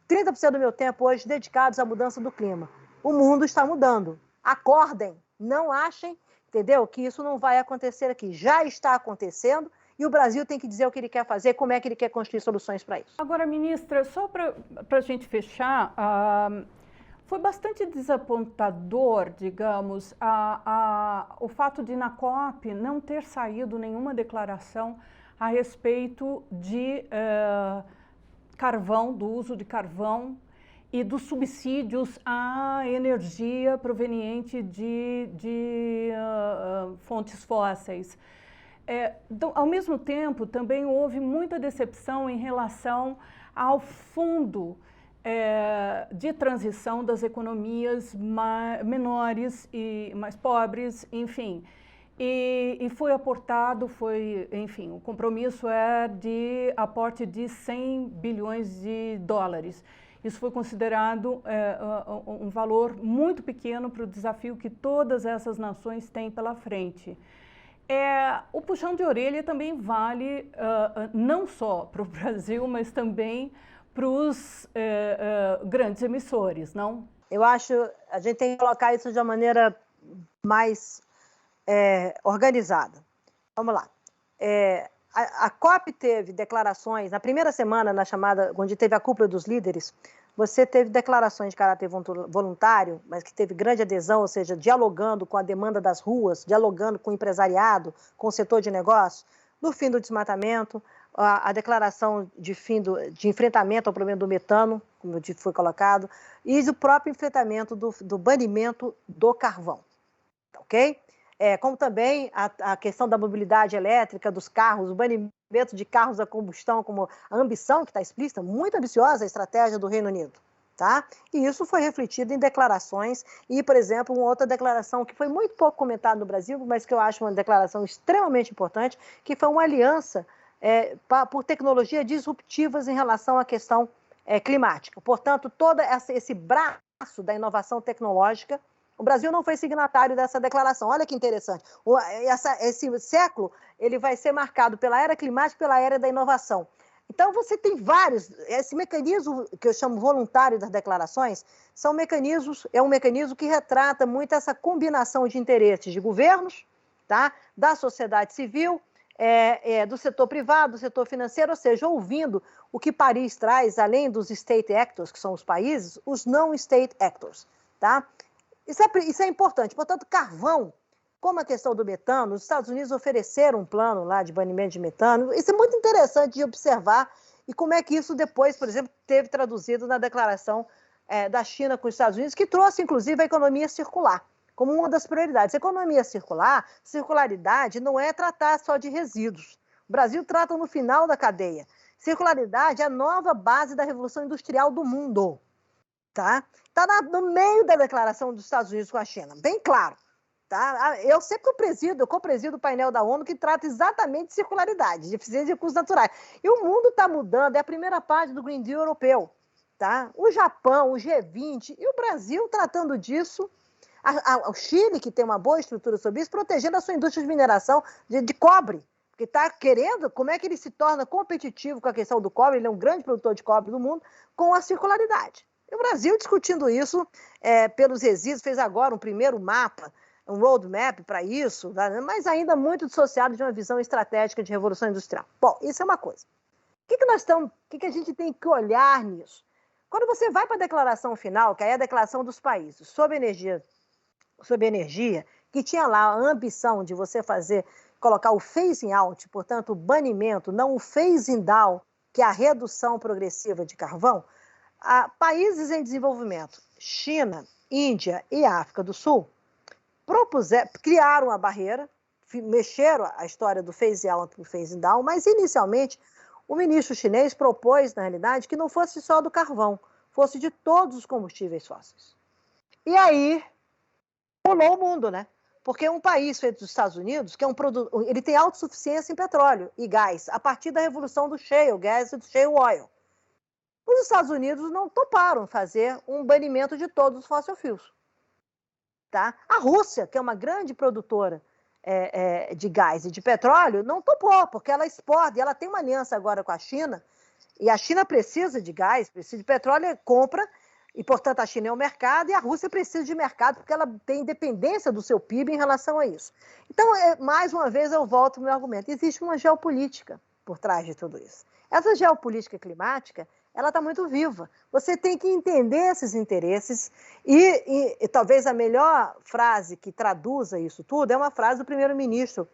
30% do meu tempo hoje dedicados à mudança do clima. O mundo está mudando. Acordem, não achem, entendeu? Que isso não vai acontecer aqui. Já está acontecendo. E o Brasil tem que dizer o que ele quer fazer, como é que ele quer construir soluções para isso. Agora, ministra, só para a gente fechar, foi bastante desapontador, digamos, o fato de na COP não ter saído nenhuma declaração a respeito de carvão, do uso de carvão e dos subsídios à energia proveniente de fontes fósseis. Ao mesmo tempo, também houve muita decepção em relação ao fundo de transição das economias menores e mais pobres, enfim. E foi aportado, enfim, o compromisso é de aporte de 100 bilhões de dólares. Isso foi considerado um valor muito pequeno para o desafio que todas essas nações têm pela frente. O puxão de orelha também vale não só para o Brasil, mas também para os grandes emissores, não? Eu acho que a gente tem que colocar isso de uma maneira mais organizada. Vamos lá. A COP teve declarações, na primeira semana, onde teve a cúpula dos líderes, você teve declarações de caráter voluntário, mas que teve grande adesão, ou seja, dialogando com a demanda das ruas, dialogando com o empresariado, com o setor de negócio, no fim do desmatamento, a declaração de enfrentamento ao problema do metano, como foi colocado, e o próprio enfrentamento do banimento do carvão, ok? Como também a questão da mobilidade elétrica, dos carros, o banimento de carros a combustão, como a ambição que está explícita, muito ambiciosa a estratégia do Reino Unido, tá? E isso foi refletido em declarações e, por exemplo, uma outra declaração que foi muito pouco comentada no Brasil, mas que eu acho uma declaração extremamente importante, que foi uma aliança por tecnologias disruptivas em relação à questão climática. Portanto, todo esse braço da inovação tecnológica, o Brasil não foi signatário dessa declaração. Olha que interessante. Esse século ele vai ser marcado pela era climática e pela era da inovação. Então, você tem vários... Esse mecanismo que eu chamo voluntário das declarações é um mecanismo que retrata muito essa combinação de interesses de governos, tá? Da sociedade civil, do setor privado, do setor financeiro, ou seja, ouvindo o que Paris traz, além dos state actors, que são os países, os não-state actors, tá? Isso é importante. Portanto, carvão, como a questão do metano, os Estados Unidos ofereceram um plano lá de banimento de metano. Isso é muito interessante de observar e como é que isso depois, por exemplo, teve traduzido na declaração da China com os Estados Unidos, que trouxe, inclusive, a economia circular como uma das prioridades. Economia circular, circularidade não é tratar só de resíduos. O Brasil trata no final da cadeia. Circularidade é a nova base da Revolução Industrial do mundo. Tá? Está no meio da declaração dos Estados Unidos com a China, bem claro. Tá? Eu sempre co-presido o painel da ONU que trata exatamente de circularidade, de eficiência de recursos naturais. E o mundo está mudando, é a primeira parte do Green Deal europeu. Tá? O Japão, o G20 e o Brasil tratando disso. O Chile, que tem uma boa estrutura sobre isso, protegendo a sua indústria de mineração de cobre, porque está querendo, como é que ele se torna competitivo com a questão do cobre, ele é um grande produtor de cobre do mundo, com a circularidade. E o Brasil discutindo isso pelos resíduos, fez agora um primeiro mapa, um roadmap para isso, tá? Mas ainda muito dissociado de uma visão estratégica de revolução industrial. Bom, isso é uma coisa. O que a gente tem que olhar nisso? Quando você vai para a declaração final, que aí é a declaração dos países sobre energia, que tinha lá a ambição de você colocar o phasing out, portanto, o banimento, não o phasing down, que é a redução progressiva de carvão, países em desenvolvimento, China, Índia e África do Sul, criaram a barreira, mexeram a história do phasing out para o phasing down, mas inicialmente o ministro chinês propôs, na realidade, que não fosse só do carvão, fosse de todos os combustíveis fósseis. E aí pulou o mundo, né? Porque um país feito dos Estados Unidos, que é ele tem autossuficiência em petróleo e gás, a partir da revolução do shale gas e do shale oil. Os Estados Unidos não toparam fazer um banimento de todos os fossil fuels. Tá? A Rússia, que é uma grande produtora de gás e de petróleo, não topou, porque ela exporta, e ela tem uma aliança agora com a China, e a China precisa de gás, precisa de petróleo, compra, e, portanto, a China é o mercado, e a Rússia precisa de mercado, porque ela tem dependência do seu PIB em relação a isso. Então, mais uma vez, eu volto ao meu argumento. Existe uma geopolítica por trás de tudo isso. Essa geopolítica climática, ela está muito viva. Você tem que entender esses interesses e talvez a melhor frase que traduza isso tudo é uma frase do primeiro-ministro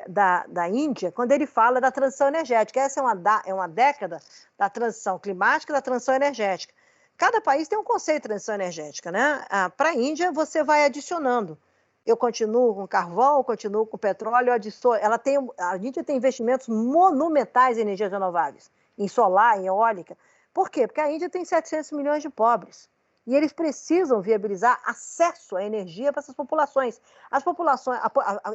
da Índia, quando ele fala da transição energética. Essa é uma década da transição climática e da transição energética. Cada país tem um conceito de transição energética, né? Para a Índia, você vai adicionando. Eu continuo com carvão, eu continuo com petróleo, a Índia tem investimentos monumentais em energias renováveis, em solar, em eólica. Por quê? Porque a Índia tem 700 milhões de pobres. E eles precisam viabilizar acesso à energia para essas populações. A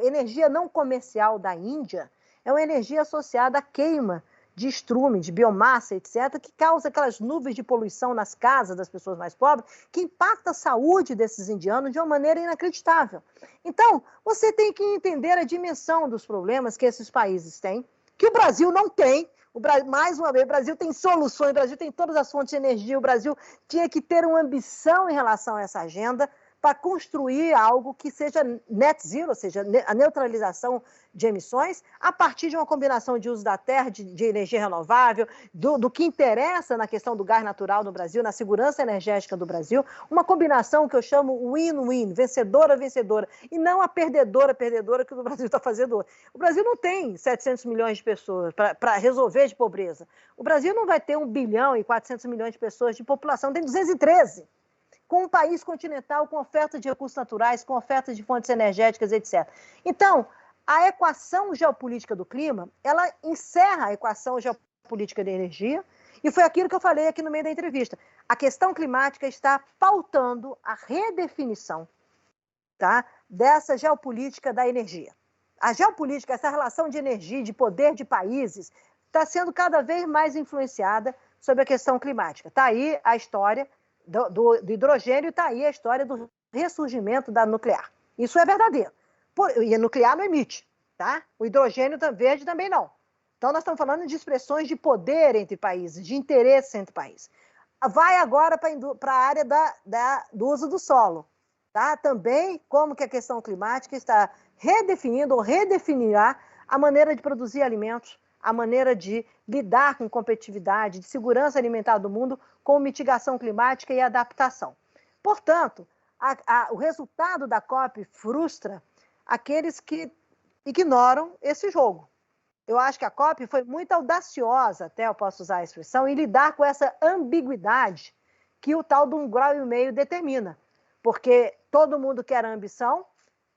energia não comercial da Índia é uma energia associada à queima de estrume, de biomassa, etc., que causa aquelas nuvens de poluição nas casas das pessoas mais pobres, que impacta a saúde desses indianos de uma maneira inacreditável. Então, você tem que entender a dimensão dos problemas que esses países têm, que o Brasil não tem. Mais uma vez, o Brasil tem soluções, o Brasil tem todas as fontes de energia, o Brasil tinha que ter uma ambição em relação a essa agenda para construir algo que seja net zero, ou seja, a neutralização de emissões, a partir de uma combinação de uso da terra, de energia renovável, do que interessa na questão do gás natural no Brasil, na segurança energética do Brasil, uma combinação que eu chamo win-win, vencedora-vencedora, e não a perdedora-perdedora que o Brasil está fazendo hoje. O Brasil não tem 700 milhões de pessoas para resolver de pobreza. O Brasil não vai ter 1 bilhão e 400 milhões de pessoas de população, tem 213. Com um país continental, com oferta de recursos naturais, com oferta de fontes energéticas, etc. Então, a equação geopolítica do clima, ela encerra a equação geopolítica da energia, e foi aquilo que eu falei aqui no meio da entrevista. A questão climática está pautando a redefinição, tá, dessa geopolítica da energia. A geopolítica, essa relação de energia, de poder de países, está sendo cada vez mais influenciada sobre a questão climática. Está aí a história do hidrogênio, está aí a história do ressurgimento da nuclear. Isso é verdadeiro. E a nuclear não emite, tá? O hidrogênio verde também não. Então, nós estamos falando de expressões de poder entre países, de interesse entre países. Vai agora para a área do uso do solo, tá? Também como que a questão climática está redefinindo ou redefinirá a maneira de produzir alimentos, a maneira de lidar com competitividade, de segurança alimentar do mundo, com mitigação climática e adaptação. Portanto, o resultado da COP frustra aqueles que ignoram esse jogo. Eu acho que a COP foi muito audaciosa, até eu posso usar a expressão, em lidar com essa ambiguidade que o tal do 1,5 graus determina. Porque todo mundo quer a ambição,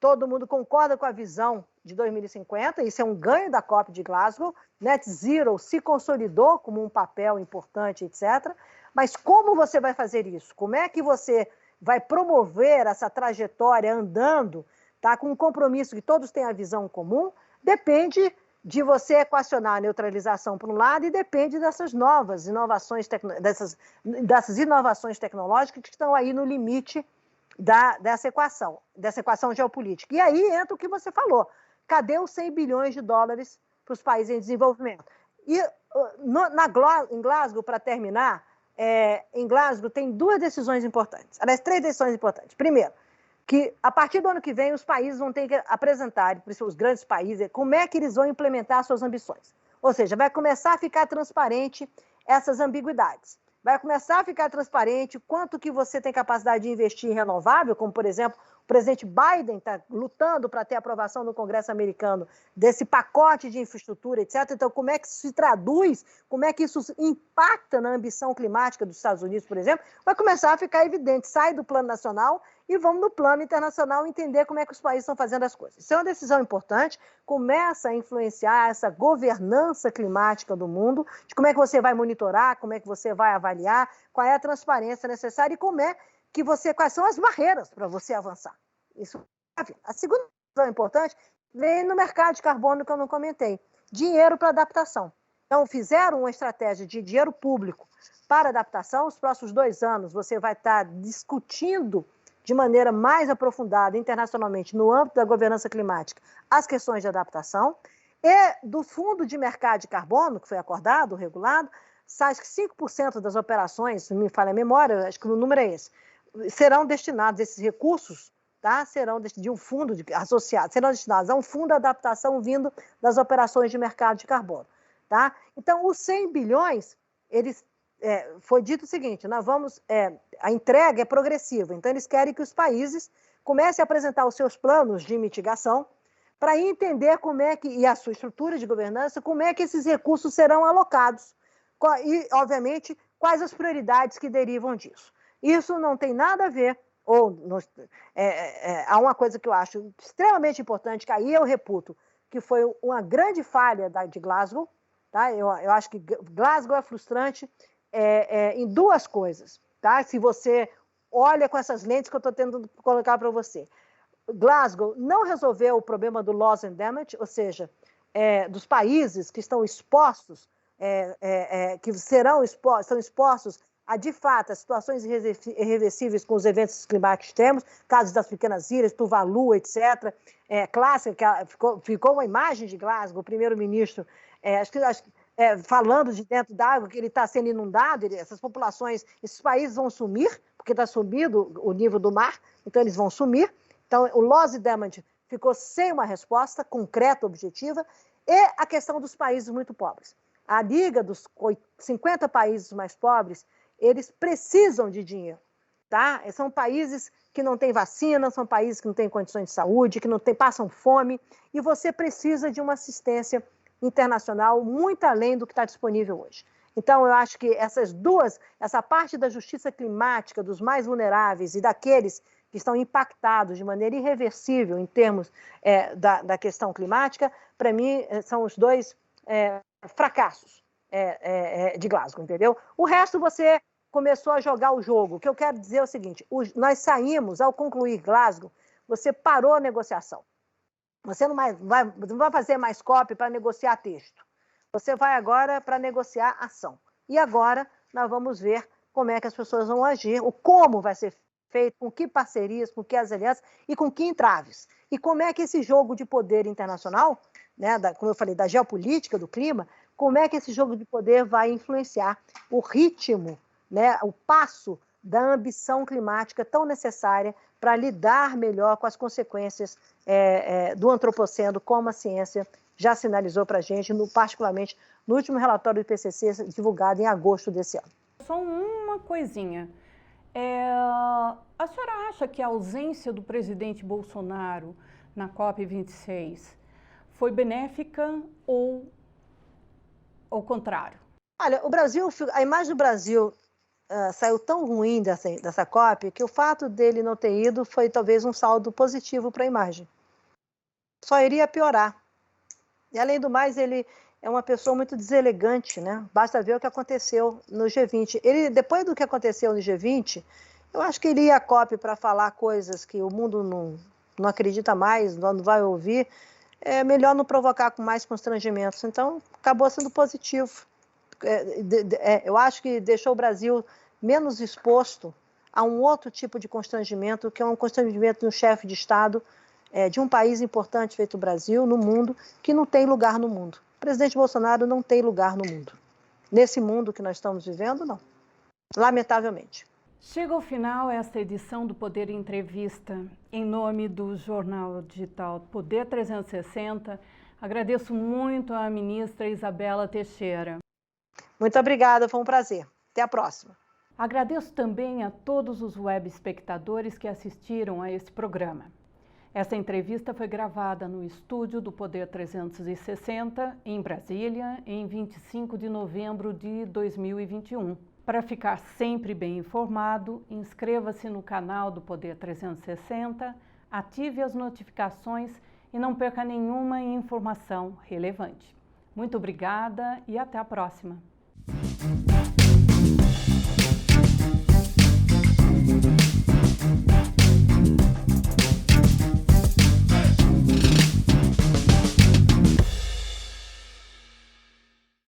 todo mundo concorda com a visão de 2050, isso é um ganho da COP de Glasgow, Net Zero se consolidou como um papel importante, etc. Mas como você vai fazer isso? Como é que você vai promover essa trajetória andando, tá, com um compromisso que todos têm a visão comum? Depende de você equacionar a neutralização por um lado e depende dessas novas inovações, dessas inovações tecnológicas que estão aí no limite dessa equação geopolítica. E aí entra o que você falou. Cadê os 100 bilhões de dólares para os países em desenvolvimento? E em Glasgow, para terminar, em Glasgow tem 2 decisões importantes. Aliás, 3 decisões importantes. Primeiro, que a partir do ano que vem os países vão ter que apresentar, os grandes países, como é que eles vão implementar suas ambições. Ou seja, vai começar a ficar transparente essas ambiguidades. Vai começar a ficar transparente quanto que você tem capacidade de investir em renovável, como, por exemplo, o presidente Biden está lutando para ter aprovação no Congresso americano desse pacote de infraestrutura, etc. Então, como é que isso se traduz, como é que isso impacta na ambição climática dos Estados Unidos, por exemplo, vai começar a ficar evidente. Sai do plano nacional e vamos no plano internacional entender como é que os países estão fazendo as coisas. Isso é uma decisão importante, começa a influenciar essa governança climática do mundo, de como é que você vai monitorar, como é que você vai avaliar, qual é a transparência necessária e quais são as barreiras para você avançar. Isso. A segunda decisão importante vem no mercado de carbono que eu não comentei. Dinheiro para adaptação. Então, fizeram uma estratégia de dinheiro público para adaptação. Os próximos 2 anos você vai estar discutindo de maneira mais aprofundada internacionalmente no âmbito da governança climática as questões de adaptação. E do fundo de mercado de carbono, que foi acordado, regulado, acho que 5% das operações, se não me falha a memória, acho que o número é esse, serão destinados, esses recursos, tá? Serão de um fundo associado, serão destinados a um fundo de adaptação vindo das operações de mercado de carbono. Tá? Então, os 100 bilhões, foi dito o seguinte, a entrega é progressiva, então eles querem que os países comecem a apresentar os seus planos de mitigação para entender e a sua estrutura de governança, como é que esses recursos serão alocados e, obviamente, quais as prioridades que derivam disso. Isso não tem nada a ver, há uma coisa que eu acho extremamente importante, que aí eu reputo, que foi uma grande falha de Glasgow, tá? Eu acho que Glasgow é frustrante em 2 coisas, tá? Se você olha com essas lentes que eu estou tentando colocar para você. Glasgow não resolveu o problema do loss and damage, ou seja, dos países que estão expostos, que estão expostos a, de fato, as situações irreversíveis com os eventos climáticos extremos, casos das pequenas ilhas, Tuvalu, etc. Clássica, ficou uma imagem de Glasgow, o primeiro-ministro, falando de dentro d'água, que ele está sendo inundado, essas populações, esses países vão sumir, porque está subindo o nível do mar, então eles vão sumir. Então, o loss damage ficou sem uma resposta concreta, objetiva, e a questão dos países muito pobres. A Liga dos 50 países mais pobres, eles precisam de dinheiro, tá? São países que não têm vacina, são países que não têm condições de saúde, que passam fome, e você precisa de uma assistência internacional muito além do que está disponível hoje. Então, eu acho que essa parte da justiça climática dos mais vulneráveis e daqueles que estão impactados de maneira irreversível em termos da questão climática, para mim, são os 2 fracassos de Glasgow, entendeu? O resto você começou a jogar o jogo. O que eu quero dizer é o seguinte, nós saímos, ao concluir Glasgow, você parou a negociação. Você não vai fazer mais COP para negociar texto. Você vai agora para negociar ação. E agora nós vamos ver como é que as pessoas vão agir, como vai ser feito, com que parcerias, com que as alianças e com que entraves. E como é que esse jogo de poder internacional, né, como eu falei, da geopolítica, do clima, como é que esse jogo de poder vai influenciar o ritmo, né, o passo da ambição climática tão necessária para lidar melhor com as consequências do antropoceno, como a ciência já sinalizou para a gente, particularmente no último relatório do IPCC, divulgado em agosto desse ano. Só uma coisinha. A senhora acha que a ausência do presidente Bolsonaro na COP26 foi benéfica ou ao contrário? Olha, a imagem do Brasil saiu tão ruim dessa COP que o fato dele não ter ido foi talvez um saldo positivo para a imagem. Só iria piorar. E além do mais, ele é uma pessoa muito deselegante, né? Basta ver o que aconteceu no G20. Depois do que aconteceu no G20, eu acho que ele ia à COP para falar coisas que o mundo não acredita mais, não vai ouvir. É melhor não provocar com mais constrangimentos. Então, acabou sendo positivo. Eu acho que deixou o Brasil menos exposto a um outro tipo de constrangimento, que é um constrangimento de um chefe de Estado de um país importante feito o Brasil, no mundo, que não tem lugar no mundo. O presidente Bolsonaro não tem lugar no mundo. Nesse mundo que nós estamos vivendo, não. Lamentavelmente. Chega ao final esta edição do Poder Entrevista. Em nome do jornal digital Poder 360, agradeço muito à ministra Isabela Teixeira. Muito obrigada, foi um prazer. Até a próxima. Agradeço também a todos os web espectadores que assistiram a este programa. Essa entrevista foi gravada no estúdio do Poder 360, em Brasília, em 25 de novembro de 2021. Para ficar sempre bem informado, inscreva-se no canal do Poder 360, ative as notificações e não perca nenhuma informação relevante. Muito obrigada e até a próxima!